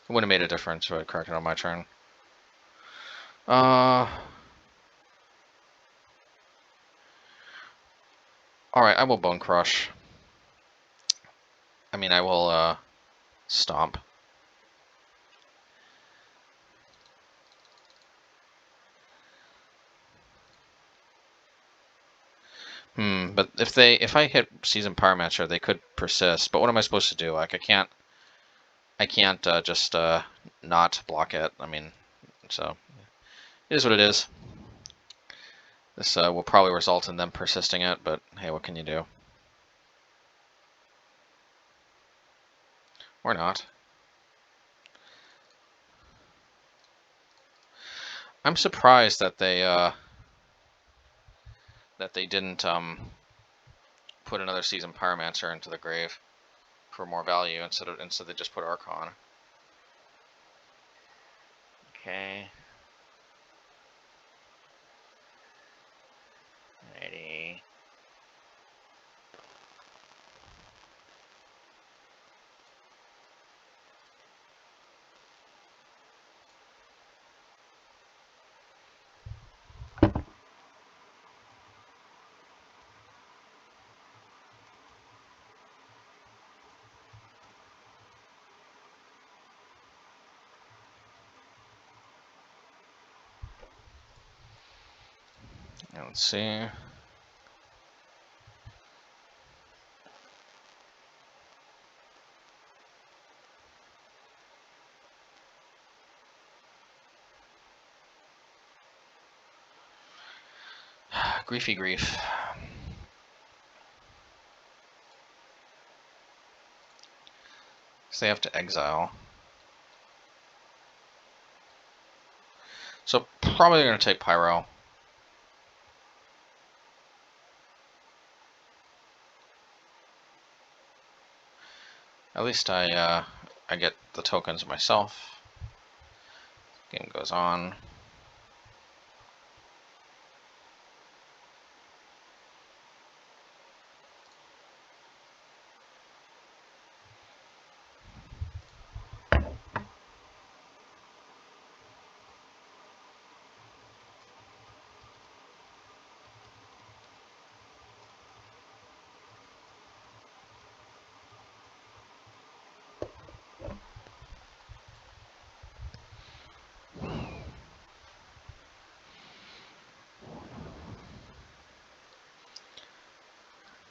It wouldn't have made a difference if I had cracked it on my turn. Alright, I will Bone Crush. I mean, I will Stomp. But if I hit Seasoned Pyromancer, they could persist. But what am I supposed to do? Like, I can't just not block it. I mean, so it is what it is. This will probably result in them persisting it, but hey, what can you do? Or not. I'm surprised that they didn't put another Seasoned Pyromancer into the grave for more value instead they just put Archon. Okay. Alrighty. Let's see. Griefy grief. So they have to exile. So probably going to take Pyro. At least I get the tokens myself. Game goes on.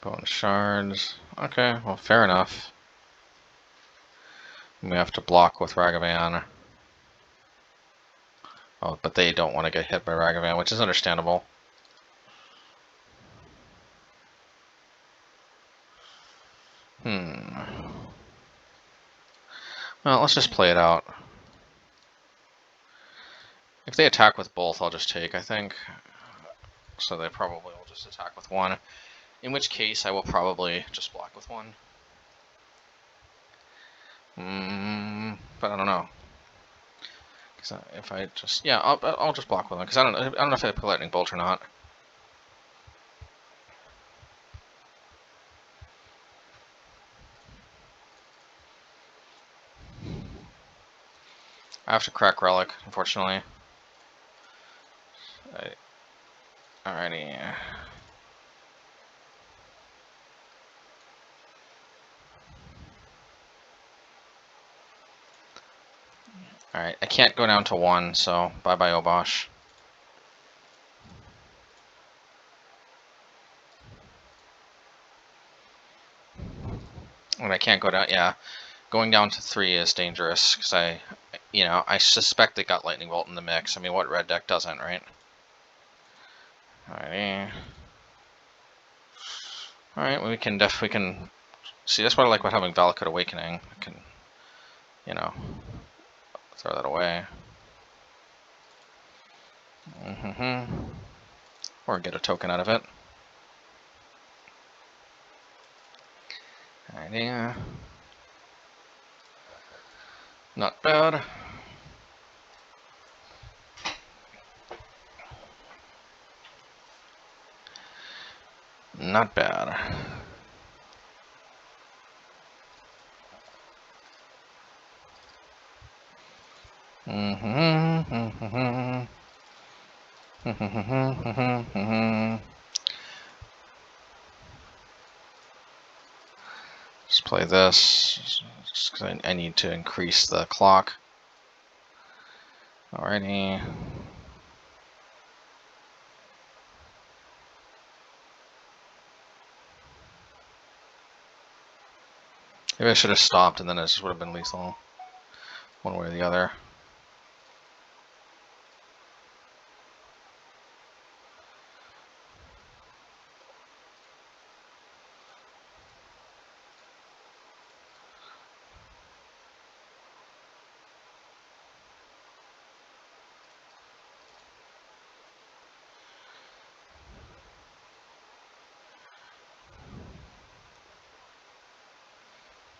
Bone shards. Okay, well, fair enough. We have to block with Ragavan. Oh, but they don't want to get hit by Ragavan, which is understandable. Well, let's just play it out. If they attack with both, I'll just take, I think. So they probably will just attack with one. In which case, I will probably just block with one. But I don't know. Because if I just... Yeah, I'll just block with one. Because I don't know if I put Lightning Bolt or not. I have to crack Relic, unfortunately. Alrighty. Alright, I can't go down to one, so bye-bye Obosh. And I can't go down, yeah. Going down to 3 is dangerous, because I suspect they got Lightning Bolt in the mix. I mean, what red deck doesn't, right? Alrighty. Alright, well, we can see, that's what I like about having Valakut Awakening. I can, throw that away. Or get a token out of it. Alrighty. Not bad. Not bad. Just play this, just because I need to increase the clock. Alrighty. Maybe I should have stopped and then it just would have been lethal. One way or the other.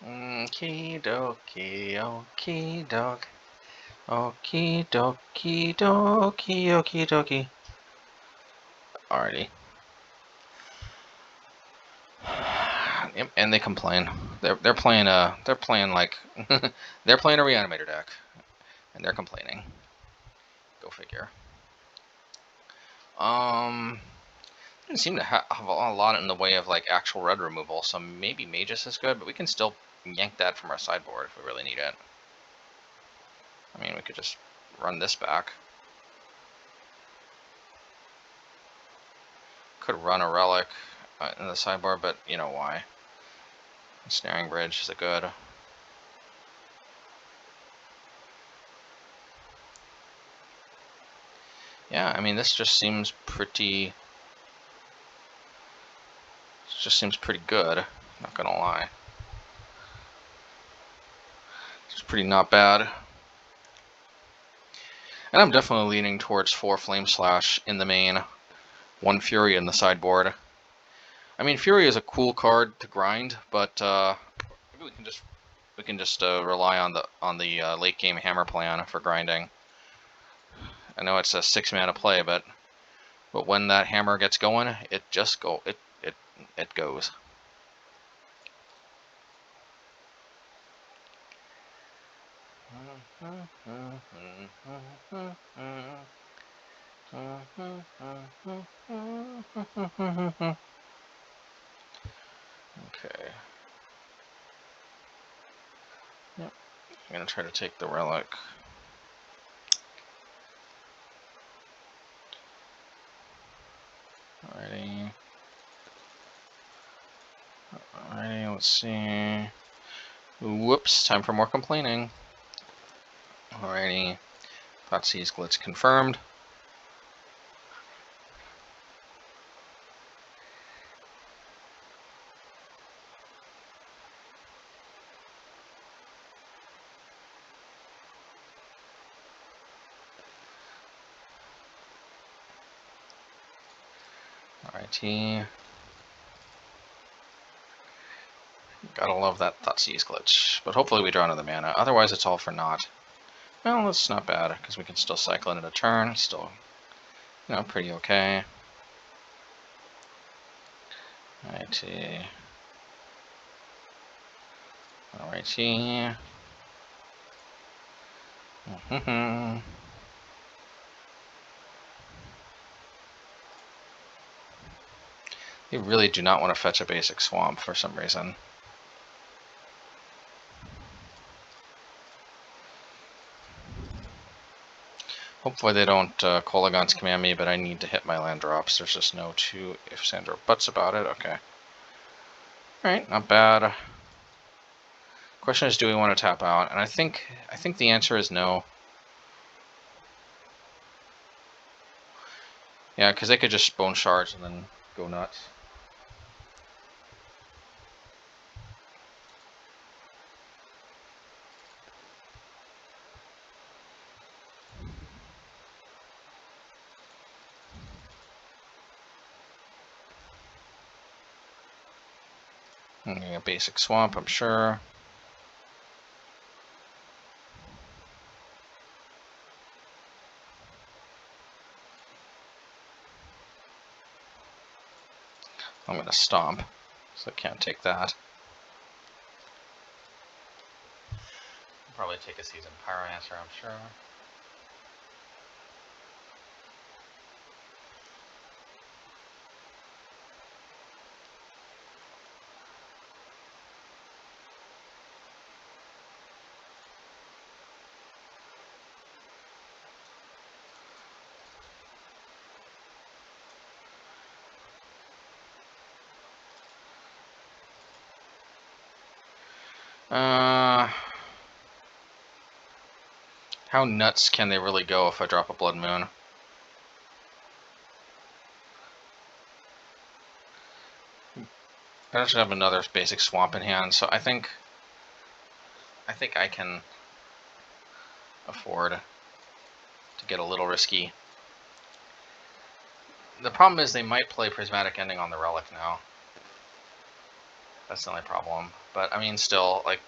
Okie dokie, okie doke. Okie dokie dokie okie dokie. Alrighty. Yep, and they complain. They're playing like they're playing a Reanimator deck, and they're complaining. Go figure. Didn't seem to have a lot in the way of like actual red removal, so maybe Magus is good, but we can still yank that from our sideboard if we really need it. I mean, we could just run this back. Could run a Relic in the sideboard, but you know why. Snaring Bridge is a good. Yeah, I mean, this just seems pretty. It just seems pretty good. Not gonna lie. It's pretty not bad. And I'm definitely leaning towards 4 Flame Slash in the main, 1 Fury in the sideboard. I mean, Fury is a cool card to grind, but maybe we can just rely on the late game hammer plan for grinding. I know it's a 6 mana play, but when that hammer gets going, it goes. Okay. Yep. I'm gonna try to take the Relic. Alrighty. Alrighty, let's see. Whoops, time for more complaining. Alrighty. Thoughtseize glitch confirmed. Alrighty. Gotta love that Thoughtseize glitch. But hopefully we draw another mana. Otherwise it's all for naught. Well, that's not bad, because we can still cycle in at a turn. Still, you know, pretty okay. Alrighty. Alrighty. They really do not want to fetch a basic swamp for some reason. Hopefully they don't Kolaghan's command me, but I need to hit my land drops. There's just no two ifs and or buts about it. Okay. Alright, not bad. Question is, do we want to tap out? And I think the answer is no. Yeah, because they could just bone shards and then go nuts. A basic swamp, I'm sure. I'm going to stomp, so I can't take that. I'll probably take a Seasoned Pyromancer, I'm sure. How nuts can they really go if I drop a Blood Moon? I should have another basic swamp in hand, so I think I can afford to get a little risky. The problem is they might play Prismatic Ending on the Relic now. That's the only problem. But I mean, still, like,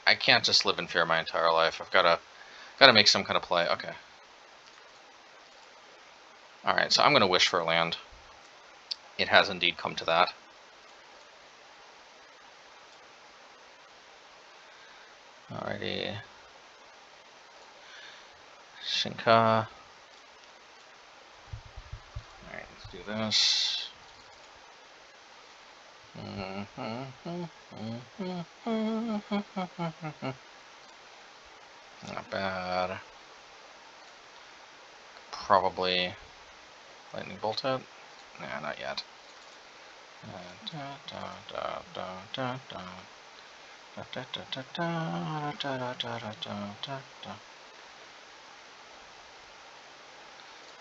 I can't just live in fear my entire life. I've got Gotta make some kind of play. Okay. Alright, so I'm gonna wish for a land. It has indeed come to that. Alrighty. Shinka. Alright, let's do this. Not bad. Probably lightning bolt it. Nah, not yet.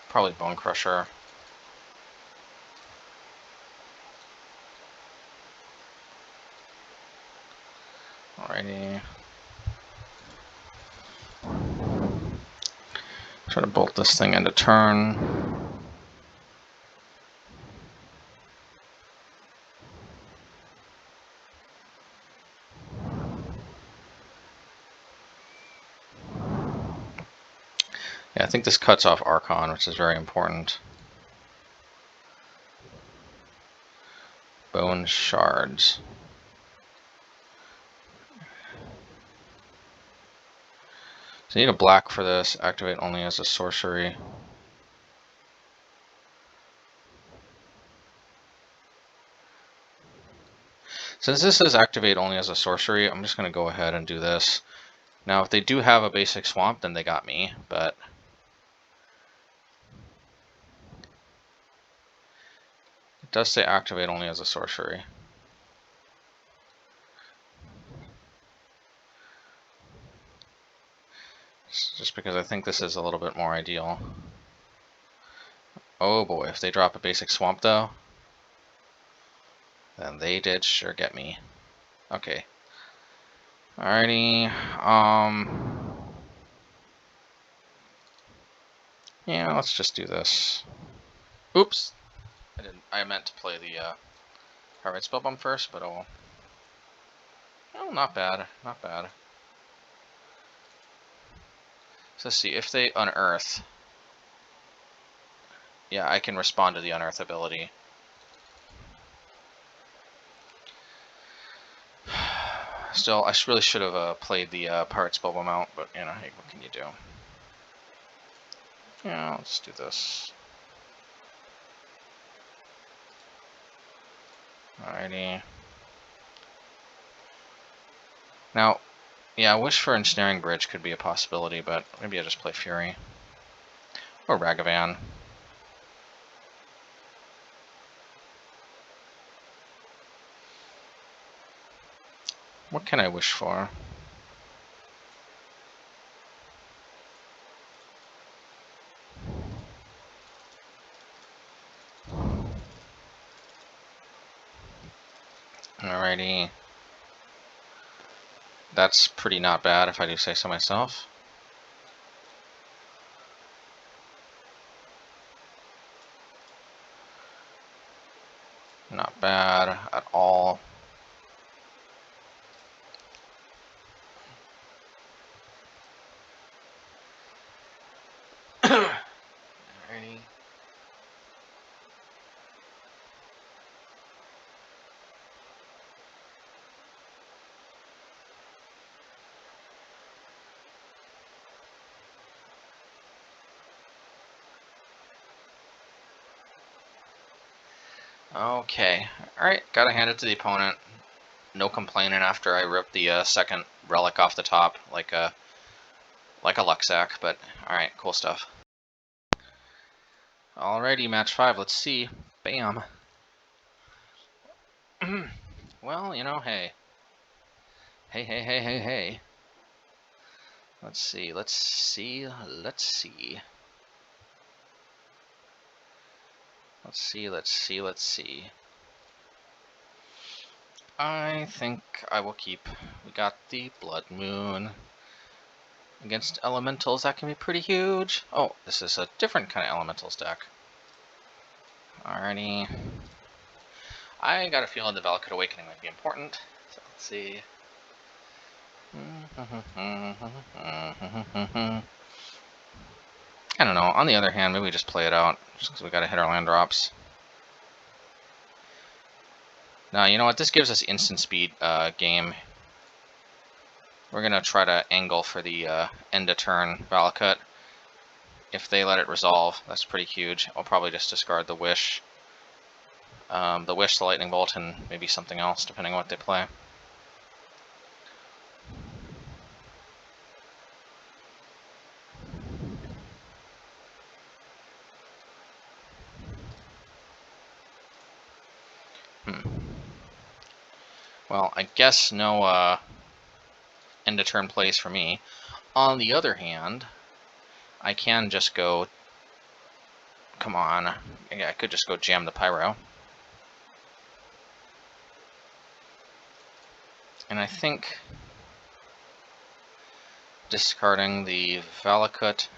Probably Bonecrusher. Alrighty. Try to bolt this thing into turn. Yeah, I think this cuts off Archon, which is very important. Bone shards. So you need a black for this. Activate only as a sorcery. Since this is activate only as a sorcery, I'm just going to go ahead and do this. Now, if they do have a basic swamp, then they got me, but it does say activate only as a sorcery. Just because I think this is a little bit more ideal. Oh boy, if they drop a basic swamp though, then they did sure get me. Okay. Alrighty. Yeah, let's just do this. Oops. I meant to play the Pyrite Spellbomb first, but oh. Oh, not bad. Not bad. So let's see, if they unearth, yeah, I can respond to the unearth ability. Still, I really should have played the Pyrite Spellbomb out, but you know, hey, what can you do? Yeah, let's do this. Alrighty. Now, yeah, Wish for Ensnaring Bridge could be a possibility, but maybe I just play Fury. Or Ragavan. What can I wish for? Alrighty. That's pretty not bad if I do say so myself. Not bad at all. Alrighty. Okay. Alright, gotta hand it to the opponent. No complaining after I ripped the second relic off the top, like a Luxac, but alright, cool stuff. Alrighty, match 5, let's see. Bam. Well, you know, hey. Hey. Let's see. I think I will keep. We got the Blood Moon. Against elementals, that can be pretty huge. Oh, this is a different kind of elementals deck. Alrighty. I got a feeling the Valakut Awakening might be important. So let's see. I don't know. On the other hand, maybe we just play it out, just because we gotta hit our land drops. Now, you know what? This gives us instant speed game. We're gonna try to angle for the end of turn Valakut. If they let it resolve, that's pretty huge. I'll probably just discard the Wish. The Wish, the Lightning Bolt, and maybe something else, depending on what they play. Well, I guess no end of turn plays for me. On the other hand, I can just go... Come on. I could just go jam the Pyro. And I think discarding the Valakut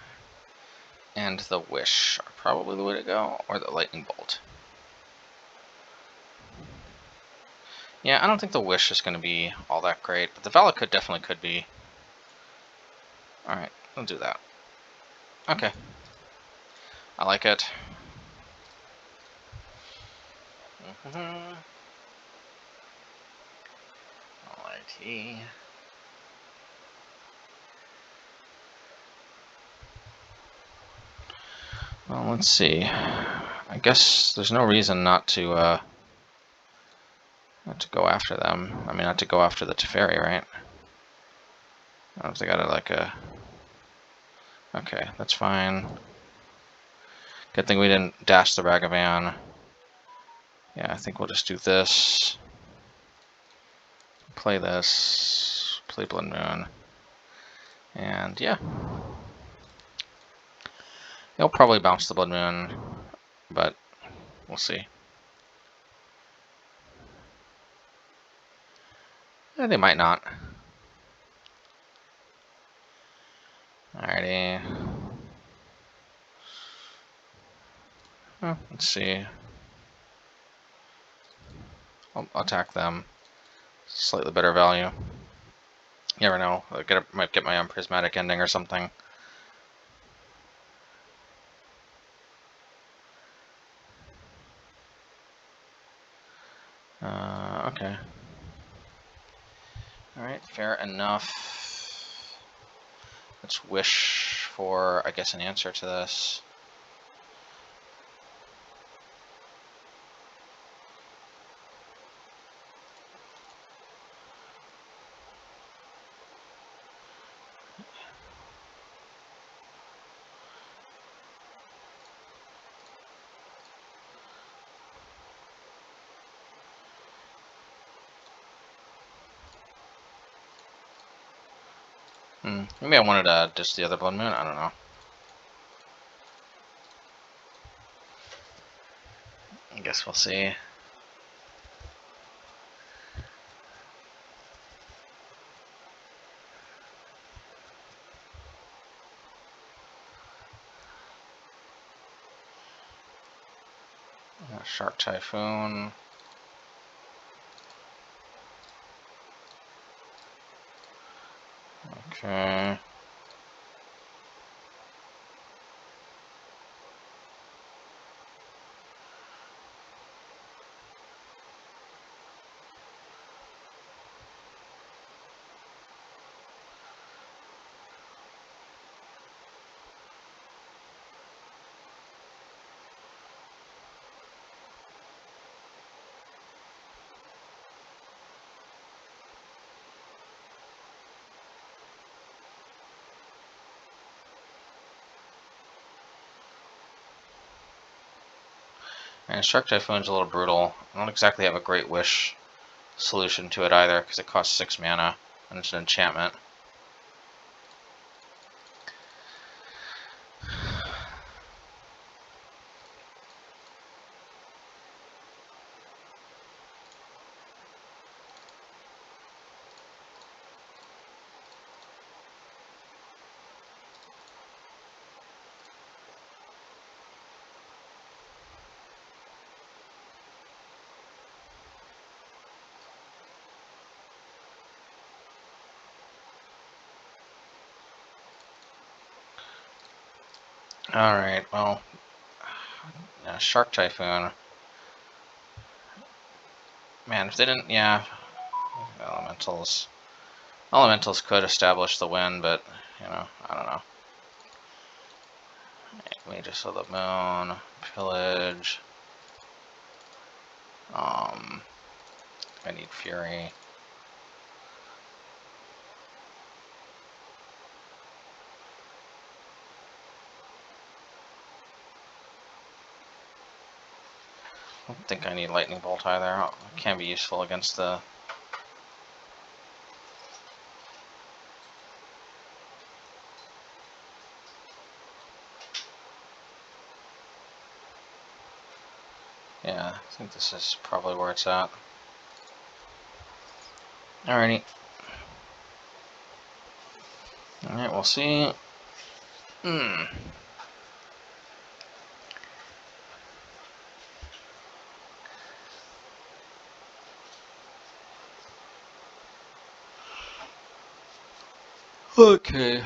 and the Wish are probably the way to go, or the Lightning Bolt. Yeah, I don't think the Wish is going to be all that great, but the Valakut definitely could be. Alright, we'll do that. Okay. I like it. Alrighty. Well, let's see. I guess there's no reason not to go after them. I mean, not to go after the Teferi, right? I don't know if they got like a... Okay, that's fine. Good thing we didn't dash the Ragavan. Yeah, I think we'll just do this. Play this. Play Blood Moon. And yeah. They'll probably bounce the Blood Moon, but we'll see. Yeah, they might not. Alrighty. Well, let's see. I'll attack them. Slightly better value. You never know. I might get my own prismatic ending or something. Okay. Alright, fair enough. Let's wish for, I guess, an answer to this. Maybe I wanted to ditch the other Blood Moon, I don't know. I guess we'll see. Shark Typhoon. Okay. And Shark Typhoon's a little brutal. I don't exactly have a Great Wish solution to it either, because it costs 6 mana, and it's an enchantment. Alright, well, yeah, Shark Typhoon. Man, if they didn't, yeah, Elementals. Elementals could establish the win, but, you know, I don't know. Mages of the Moon, Pillage. I need Fury. I don't think I need Lightning Bolt either. It can be useful against the... Yeah, I think this is probably where it's at. Alrighty. Alright, we'll see. Okay.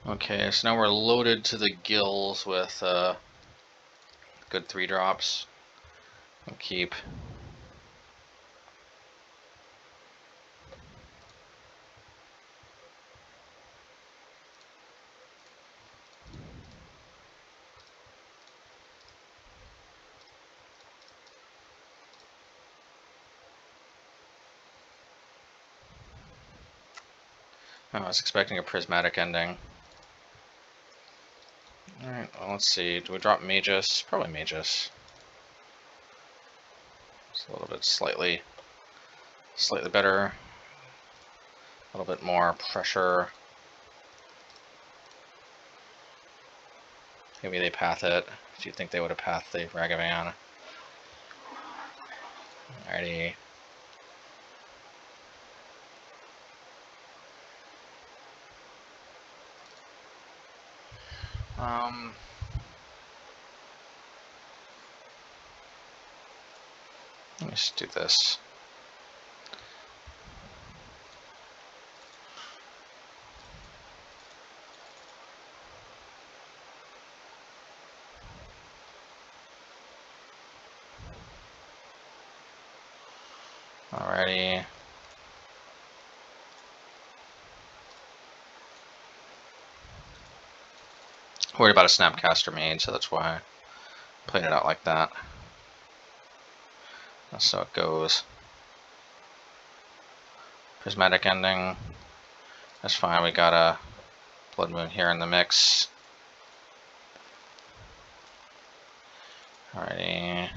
Okay, so now we're loaded to the gills with good 3-drops. We'll keep. Oh, I was expecting a prismatic ending. Alright, well, let's see. Do we drop Magus? Probably Magus. It's a little bit slightly better. A little bit more pressure. Maybe they path it. Do you think they would have pathed the Ragavan? Alrighty. Let's do this. Alrighty. Worried about a Snapcaster main, so that's why I played it out like that. That's how it goes. Prismatic ending. That's fine. We got a Blood Moon here in the mix. Alrighty.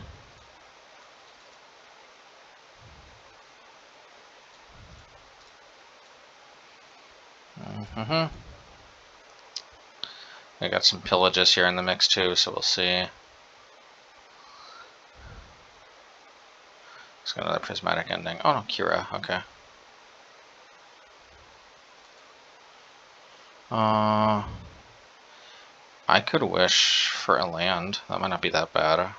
I got some pillages here in the mix too, so we'll see. Let's got another prismatic ending. Oh no, Kira, okay. I could wish for a land. That might not be that bad. I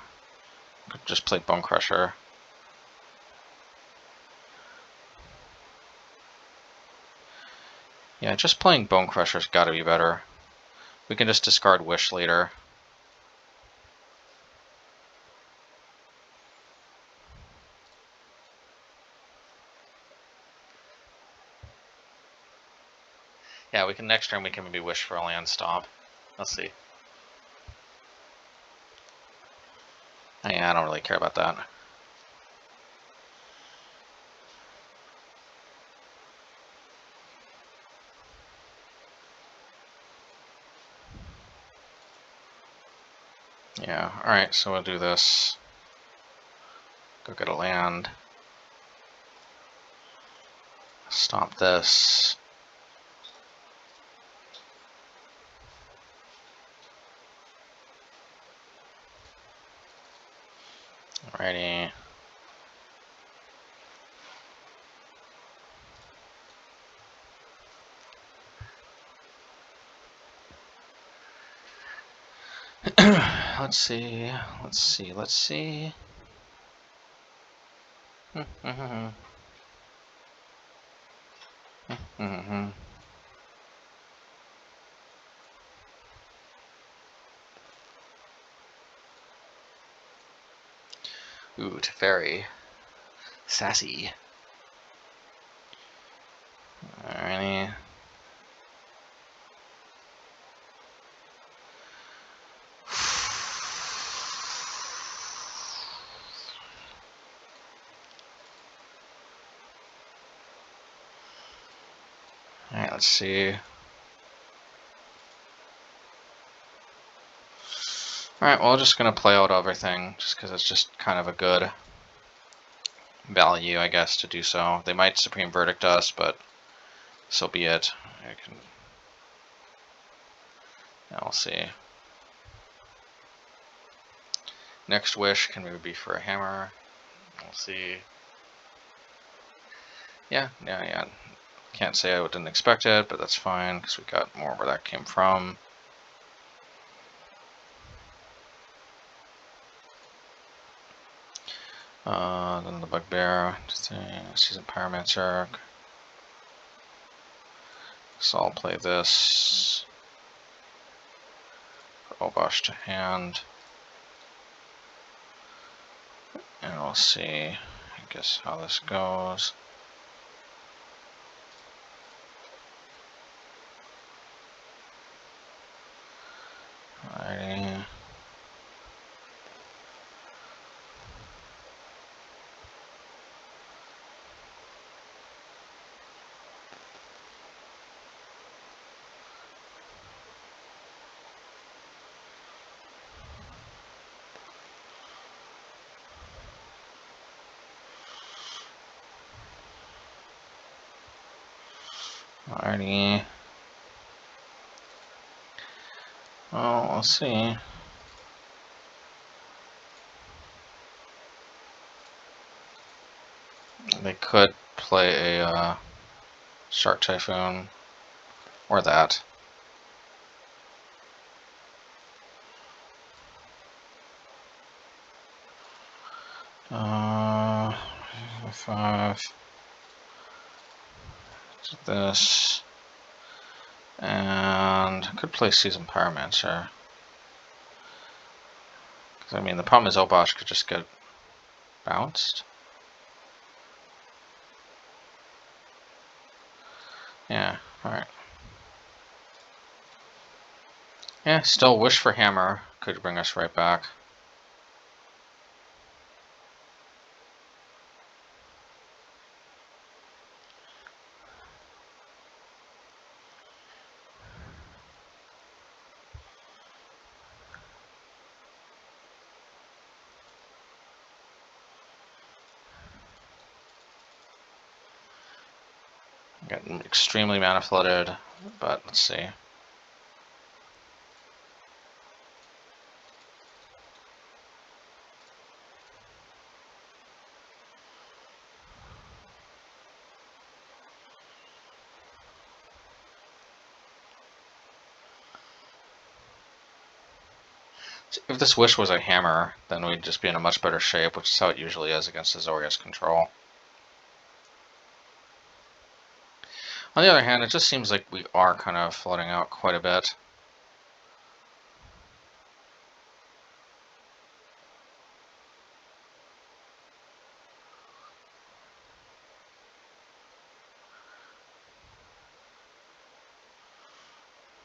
could just play Bonecrusher. Yeah, just playing Bonecrusher's gotta be better. We can just discard Wish later. Yeah, we can next turn we can maybe Wish for a land stomp. Let's see. Yeah, I don't really care about that. Yeah, alright, so we'll do this. Go get a land. Stomp this. Alrighty. Let's see. Ooh, Teferi. Sassy. Alrighty. Alright, let's see. Alright, well, I'm just going to play out everything, just because it's just kind of a good value, I guess, to do so. They might Supreme Verdict us, but so be it. Yeah, we'll see. Next wish can maybe be for a hammer. We'll see. Yeah. Can't say I didn't expect it, but that's fine, because we got more where that came from. Then the Bugbear, Season Pyromancer. So I'll play this. Obosh to hand. And we'll see, I guess, how this goes. Alrighty. Alrighty. Well, we'll see. They could play a Shark Typhoon, or that. Five. This. And could play Season Pyromancer. Because, I mean, the problem is Obosh could just get bounced. Yeah, alright. Yeah, still Wish for Hammer could bring us right back. Getting extremely mana flooded, but let's see. If this Wish was a hammer, then we'd just be in a much better shape, which is how it usually is against Azorius control. On the other hand, it just seems like we are kind of floating out quite a bit.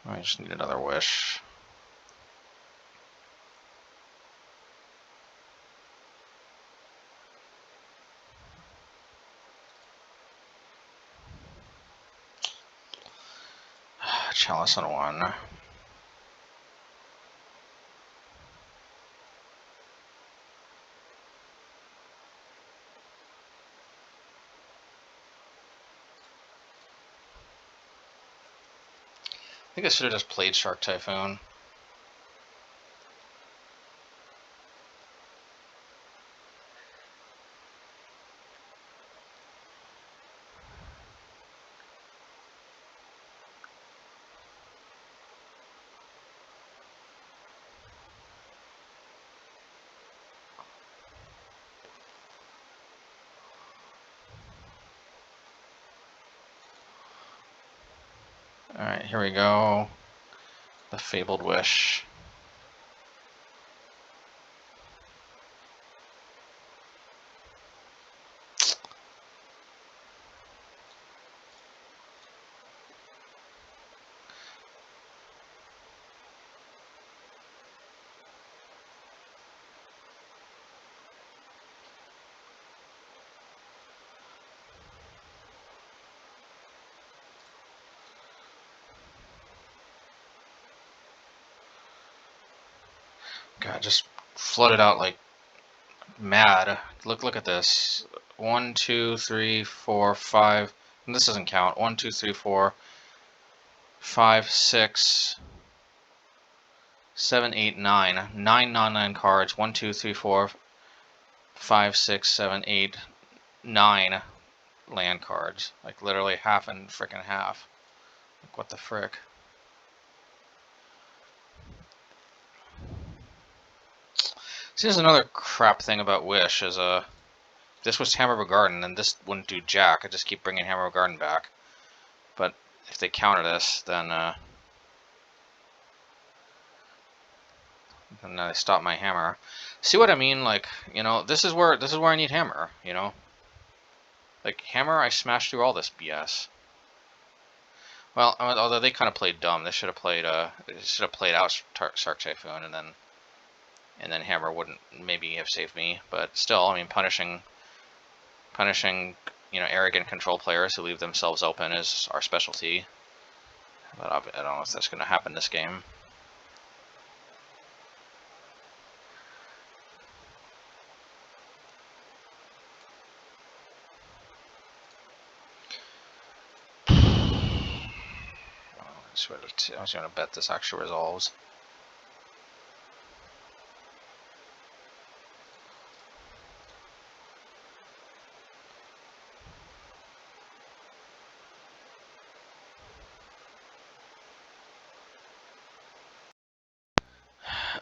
I just need another Wish. Chalice on 1. I think I should have just played Shark Typhoon. Alright, here we go. The Fabled Wish. God, just flooded out like mad. Look at this. 1, 2, 3, 4, 5. And this doesn't count. 1, 2, 3, 4, 5, 6, 7, 8, 9. 9 non-land cards. 1, 2, 3, 4, 5, 6, 7, 8, 9 land cards. Like literally half and frickin' half. Like what the frick? See, there's another crap thing about Wish is if this was Hammer of a Garden, then this wouldn't do jack. I just keep bringing Hammer of a Garden back. But if they counter this, then they stop my hammer. See what I mean? Like, you know, this is where I need hammer. You know, like hammer, I smashed through all this BS. Well, although they kind of played dumb, they should have played out Shark Typhoon, and then hammer wouldn't maybe have saved me. But still, I mean, punishing arrogant control players who leave themselves open is our specialty. But I don't know if that's going to happen this game. I was going to bet this actually resolves.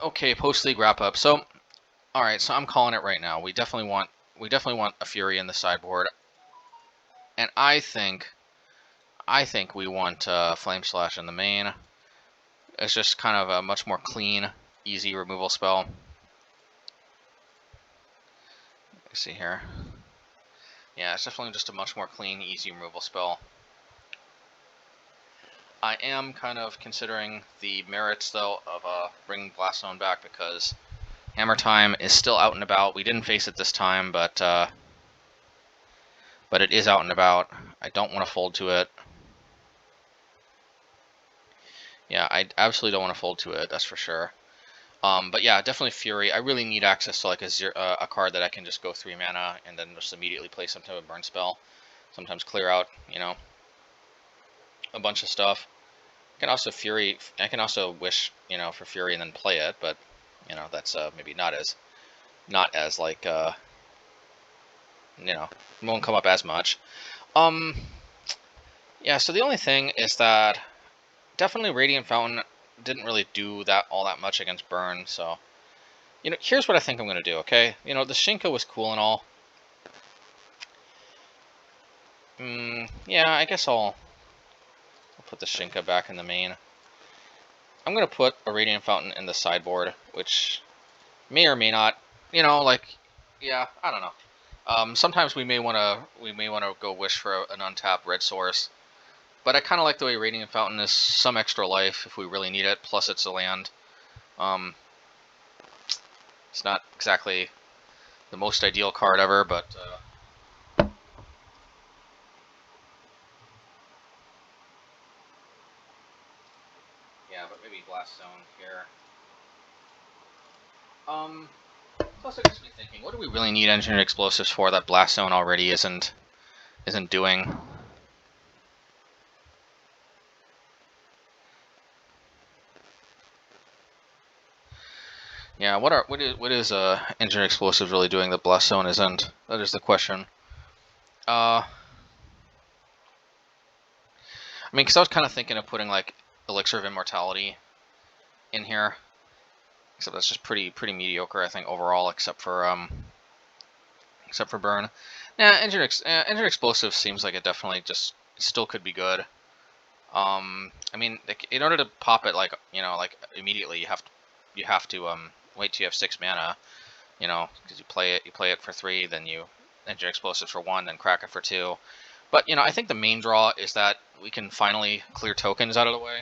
Okay, post-league wrap-up. So, all right, so I'm calling it right now. We definitely want a Fury in the sideboard, and I think we want Flame Slash in the main. It's just kind of a much more clean, easy removal spell. Let's see here. Yeah, it's definitely just a much more clean, easy removal spell. I am kind of considering the merits, though, of bringing Blaststone back, because Hammer Time is still out and about. We didn't face it this time, but it is out and about. I don't want to fold to it. Yeah, I absolutely don't want to fold to it, that's for sure. But yeah, definitely Fury. I really need access to like a card that I can just go 3 mana and then just immediately play some type of burn spell. Sometimes clear out, you know, a bunch of stuff. I can also wish, you know, for Fury and then play it, but you know, that's maybe not as like you know, won't come up as much. Yeah, so the only thing is that definitely Radiant Fountain didn't really do all that much against burn, so You know, here's what I think I'm going to do, okay? You know, the Shinka was cool and all. Yeah, I guess I'll put the Shinka back in the main. I'm going to put a Radiant Fountain in the sideboard, which may or may not, you know, like, yeah, I don't know. Sometimes we may want to go wish for an untapped red source, but I kind of like the way Radiant Fountain is some extra life if we really need it. Plus, it's a land. It's not exactly the most ideal card ever, but yeah, but maybe Blast Zone here. Plus, it gets me thinking: what do we really need Engineered Explosives for that Blast Zone already isn't doing? Yeah, what is Engineered Explosives really doing that Blast Zone isn't? That is the question. I mean, because I was kind of thinking of putting like Elixir of Immortality in here, except that's just pretty mediocre, I think, overall, except for burn. Yeah, Engineered Explosives seems like it definitely just still could be good. I mean, like, in order to pop it, like, you know, like immediately, you have to wait till you have 6 mana, you know, because you play it for 3, then you Engineer Explosives for 1, then crack it for 2. But, you know, I think the main draw is that we can finally clear tokens out of the way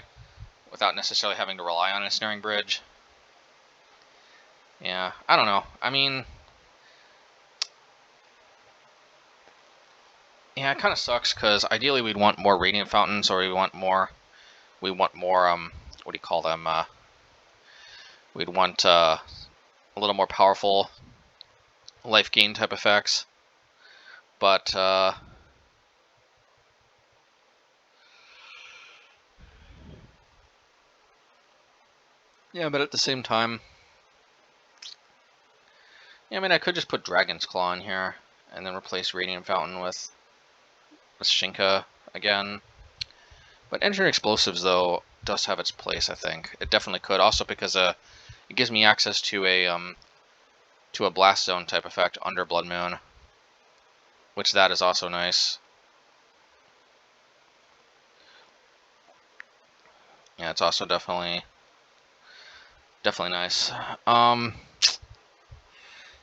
without necessarily having to rely on a Snaring Bridge. Yeah, I don't know. I mean, yeah, it kind of sucks because ideally we'd want more Radiant Fountains, or we want more, what do you call them? We'd want a little more powerful life gain type effects. But yeah, but at the same time, yeah, I mean, I could just put Dragon's Claw in here and then replace Radiant Fountain with Shinka again. But Engineered Explosives, though, does have its place, I think. It definitely could. Also because it gives me access to a Blast Zone type effect under Blood Moon, which that is also nice. Yeah, it's also definitely nice.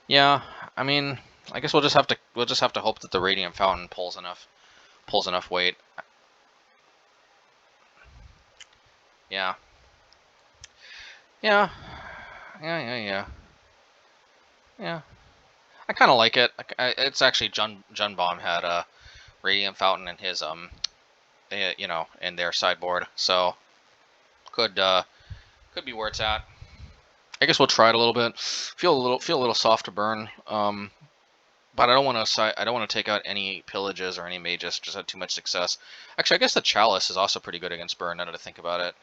Yeah, I mean, I guess we'll just have to hope that the Radiant Fountain pulls enough weight. Yeah. Yeah. Yeah. I kind of like it. It's actually Jun Bomb had a Radiant Fountain in his you know, in their sideboard, so could be where it's at. I guess we'll try it a little bit. Feel a little soft to burn. But I don't want to take out any pillages or any mages. Just had too much success. Actually, I guess the Chalice is also pretty good against burn. Now that I think about it.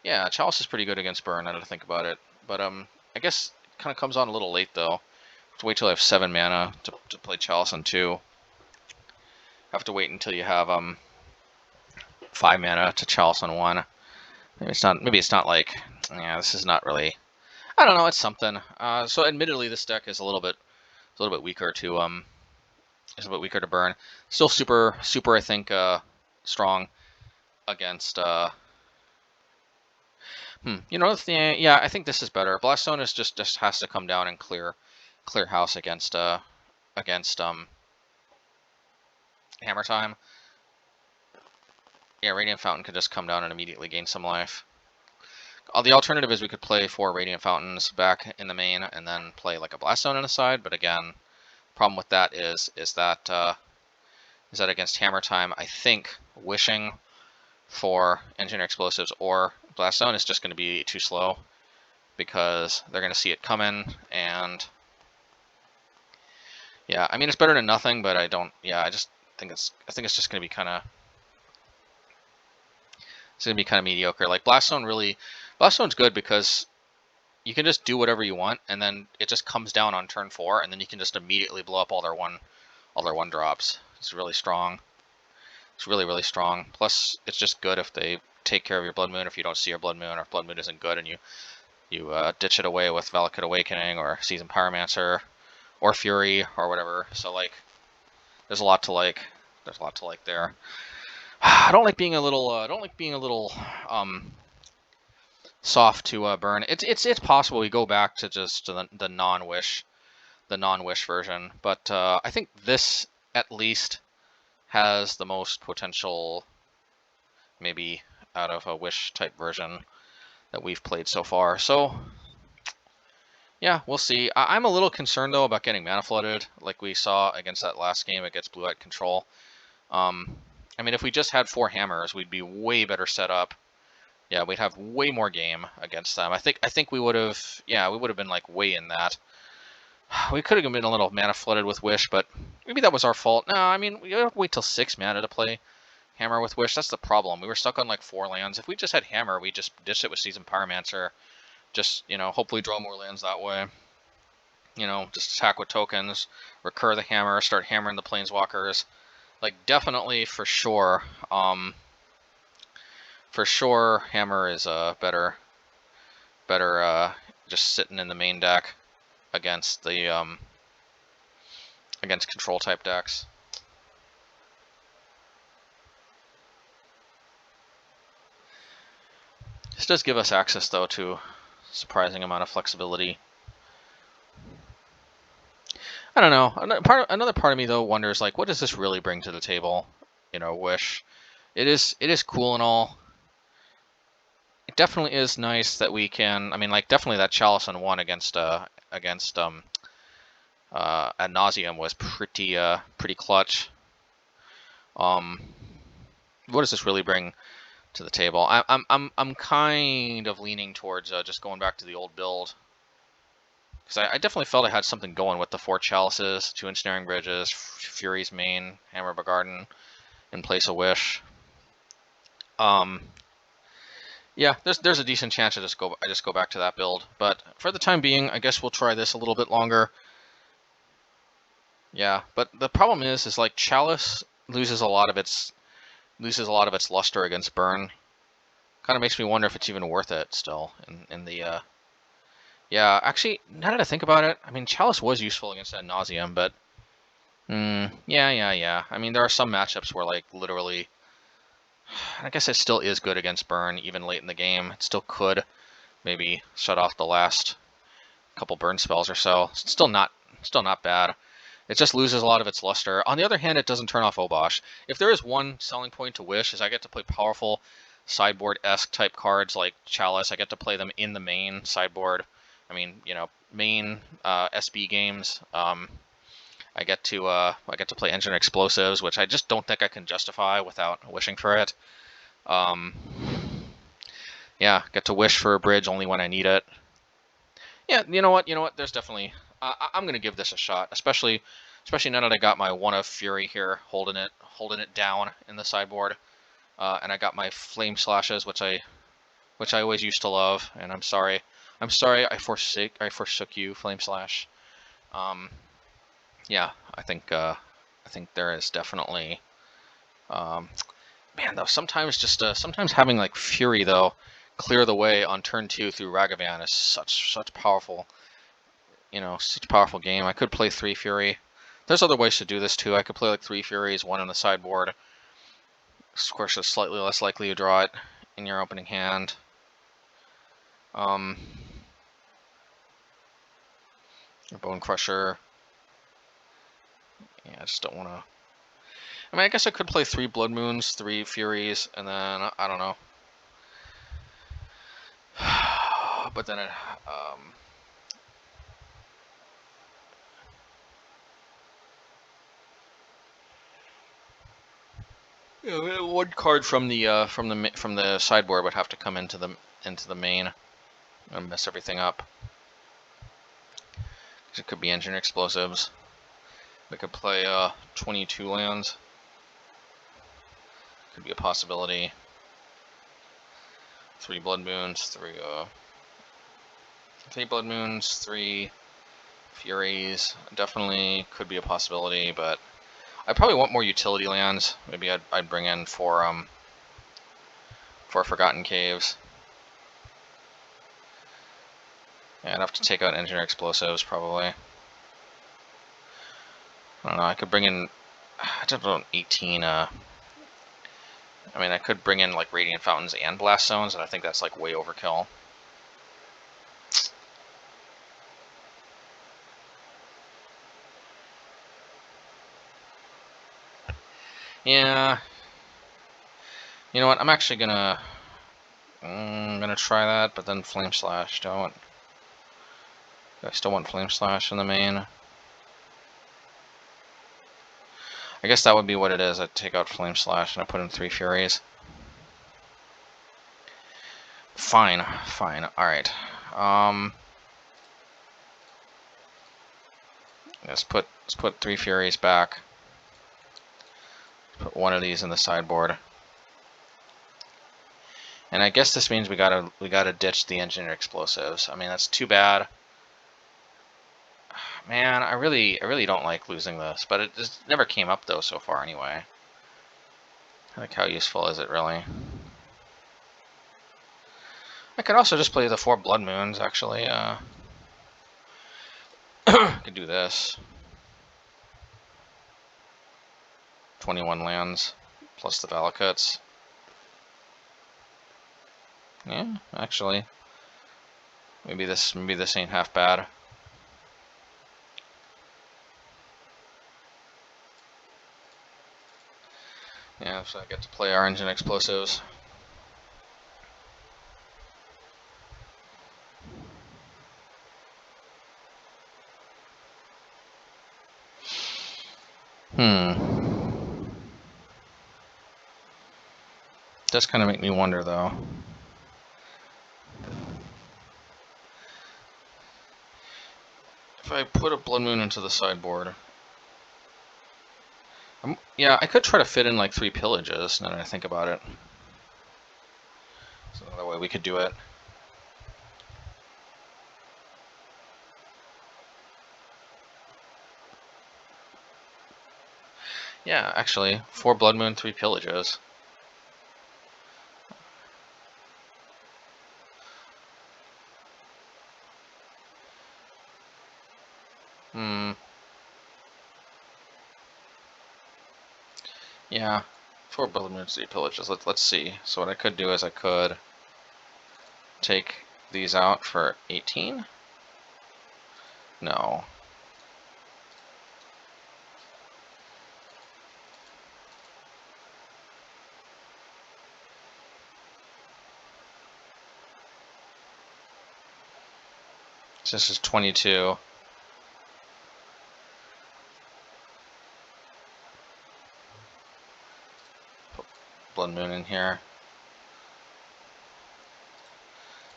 Yeah, Chalice is pretty good against burn. Now that I think about it. But I guess it kind of comes on a little late though. Have to wait till I have 7 mana to play Chalice on 2. Have to wait until you have 5 mana to Chalice on 1. Maybe it's not like, yeah, this is not really, I don't know, it's something. So admittedly this deck is a little bit weaker to burn. Still super I think strong against you know, yeah, I think this is better. Blast Zone is just has to come down and clear house against Hammer Time. Yeah, Radiant Fountain could just come down and immediately gain some life. The alternative is we could play 4 Radiant Fountains back in the main and then play like a Blast Zone on the side, but again, problem with that is that against Hammer Time, I think wishing for Engineer Explosives or Blast Zone is just going to be too slow because they're going to see it coming, and yeah, I mean it's better than nothing, but I just think it's just going to be kind of mediocre. Like Blast Zone's good because you can just do whatever you want, and then it just comes down on turn 4, and then you can just immediately blow up all their one drops. It's really strong. It's really strong. Plus, it's just good if they take care of your Blood Moon if you don't see your Blood Moon, or if Blood Moon isn't good and you ditch it away with Valakut Awakening or Seasoned Pyromancer or Fury or whatever. So like, there's a lot to like. There's a lot to like there. I don't like being a little. Soft to burn. It's possible we go back to just the non-wish version, but I think this at least has the most potential, maybe out of a wish type version that we've played so far. So yeah, we'll see. I'm a little concerned though about getting mana flooded, like we saw against that last game against Blue-White Control. I mean, if we just had 4 hammers, we'd be way better set up. Yeah, we'd have way more game against them. I think we would have, yeah, we would have been like way in that. We could have been a little mana flooded with Wish, but maybe that was our fault. No, I mean, we have to wait till 6 mana to play Hammer with Wish. That's the problem. We were stuck on like 4 lands. If we just had Hammer, we just ditched it with Seasoned Pyromancer. Just, you know, hopefully draw more lands that way. You know, just attack with tokens, recur the Hammer, start hammering the Planeswalkers. Like, definitely, for sure, Hammer is better just sitting in the main deck against the against control type decks. This does give us access though to a surprising amount of flexibility. I don't know. Another part of me though wonders, like, what does this really bring to the table? You know, Wish. It is cool and all. It definitely is nice that we can. I mean, like, definitely that Chalice on 1 against Adnauseam was pretty clutch. What does this really bring to the table? I'm kind of leaning towards just going back to the old build, because I definitely felt I had something going with the 4 Chalices, 2 Ensnaring Bridges, Fury's main, Hammer of a Garden, in place of Wish. Yeah, there's a decent chance I just go back to that build, but for the time being, I guess we'll try this a little bit longer. Yeah, but the problem is like Chalice loses a lot of its luster against burn. Kind of makes me wonder if it's even worth it still in the yeah, actually, now that I think about it, I mean, Chalice was useful against Adnauseam, but yeah. I mean, there are some matchups where, like, literally, I guess it still is good against burn, even late in the game. It still could maybe shut off the last couple burn spells or so. It's still not bad. It just loses a lot of its luster. On the other hand, it doesn't turn off Obosh. If there is one selling point to Wish, is I get to play powerful sideboard-esque type cards like Chalice. I get to play them in the main sideboard. I mean, you know, main SB games. I get to play Engine Explosives, which I just don't think I can justify without wishing for it. Yeah, get to wish for a bridge only when I need it. Yeah, you know what? There's definitely. I'm gonna give this a shot, especially now that I got my 1 of Fury here, holding it down in the sideboard, and I got my Flame Slashes, which I always used to love. And I'm sorry I forsook you, Flame Slash. Yeah, I think there is definitely. Man, though, sometimes having like Fury though clear the way on turn 2 through Ragavan is such powerful. You know, such a powerful game. I could play 3 Fury. There's other ways to do this too. I could play like 3 Furies, 1 in the sideboard. Of course, it's slightly less likely to draw it in your opening hand. Bonecrusher. Yeah, I just don't want to. I mean, I guess I could play 3 Blood Moons, 3 Furies, and then I don't know. But then yeah, 1 card from the sideboard would have to come into the main and mess everything up. It could be Engine Explosives. We could play 22 lands. Could be a possibility. 3 Blood Moons, 3 Blood Moons, 3 Furies. Definitely could be a possibility, but I probably want more utility lands. Maybe I'd bring in 4 Forgotten Caves. Yeah, I'd have to take out Engineer Explosives, probably. I don't know, I could bring in... I don't know, 18, I mean, I could bring in, like, Radiant Fountains and Blast Zones, and I think that's, like, way overkill. Yeah. You know what, I'm actually gonna... I'm gonna try that, but then Flame Slash. Do I still want Flame Slash in the main? I guess that would be what it is. I'd take out Flame Slash and I put in 3 Furies. Fine, fine. Alright. Let's put 3 Furies back. Put one of these in the sideboard. And I guess this means we gotta ditch the Engineer Explosives. I mean, that's too bad. Man, I really don't like losing this, but it just never came up though so far anyway. Like, how useful is it really? I could also just play the 4 Blood Moons, actually. Could do this. 21 lands, plus the Valakuts. Yeah, actually. Maybe this ain't half bad. Yeah, so I get to play our Engine Explosives. Does kind of make me wonder, though. If I put a Blood Moon into the sideboard... yeah, I could try to fit in like 3 Pillages, now that I think about it. There's another way we could do it. Yeah, actually, 4 Blood Moon, 3 Pillages. Yeah, 4 Blood Moon, 3 Pillages. Let's see. So what I could do is I could take these out for 18? No. So this is 22. Put Blood Moon in here.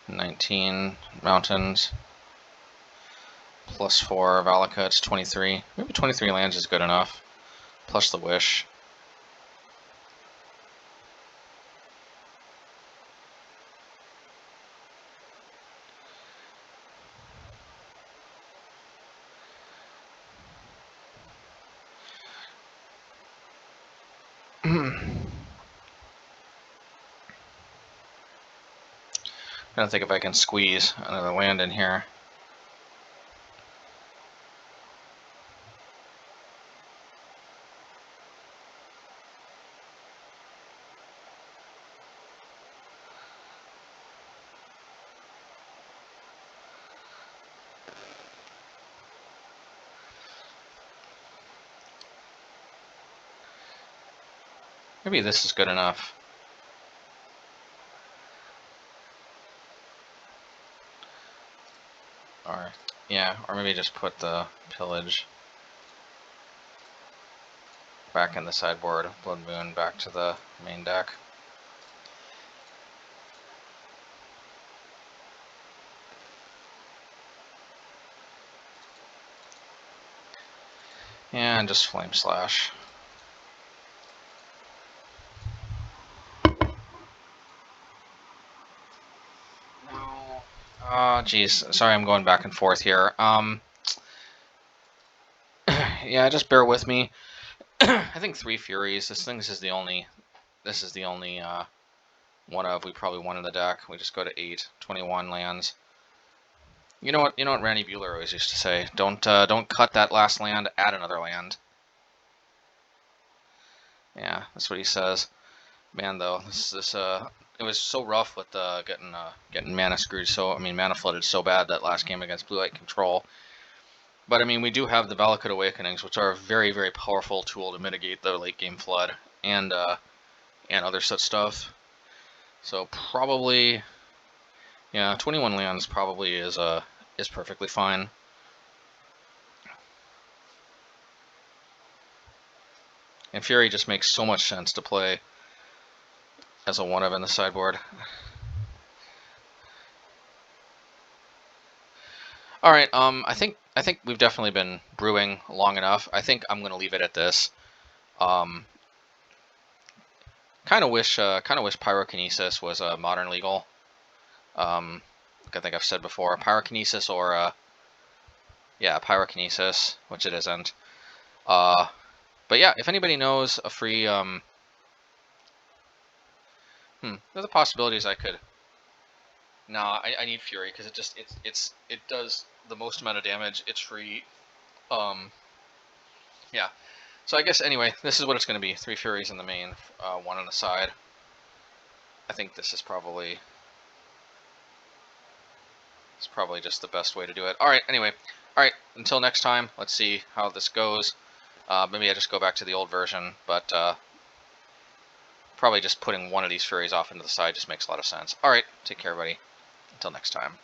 19 Mountains. Plus 4 Valakuts, 23. Maybe 23 lands is good enough. Plus the Wish. I don't think if I can squeeze another land in here. Maybe this is good enough. Or, yeah, or maybe just put the Pillage back in the sideboard. Blood Moon back to the main deck. And just Flame Slash. No. Oh, geez. Sorry, I'm going back and forth here. Yeah, just bear with me. I think 3 Furies. This is the only one of we probably won in the deck. We just go to 8, 21 lands. You know what? You know what Randy Bueller always used to say: don't cut that last land, add another land. Yeah, that's what he says. Man, though, it was so rough with getting mana screwed. So I mean, mana flooded so bad that last game against Blue Light Control. But I mean, we do have the Valakut Awakenings, which are a very, very powerful tool to mitigate the late game flood and other such stuff. So probably, yeah, 21 lands probably is perfectly fine. And Fury just makes so much sense to play as a 1-of in the sideboard. All right, I think we've definitely been brewing long enough. I think I'm gonna leave it at this. Kind of wish Pyrokinesis was a modern legal. Like I think I've said before, Pyrokinesis or yeah, Pyrokinesis, which it isn't. But yeah, if anybody knows a free there's a possibilities I could. Nah, I need Fury because it does the most amount of damage. It's free. Yeah. So I guess anyway, this is what it's going to be: 3 Furies in the main, 1 on the side. I think this is probably just the best way to do it. All right. Anyway, all right. Until next time, let's see how this goes. Maybe I just go back to the old version, but probably just putting one of these Furies off into the side just makes a lot of sense. All right. Take care, everybody. Until next time.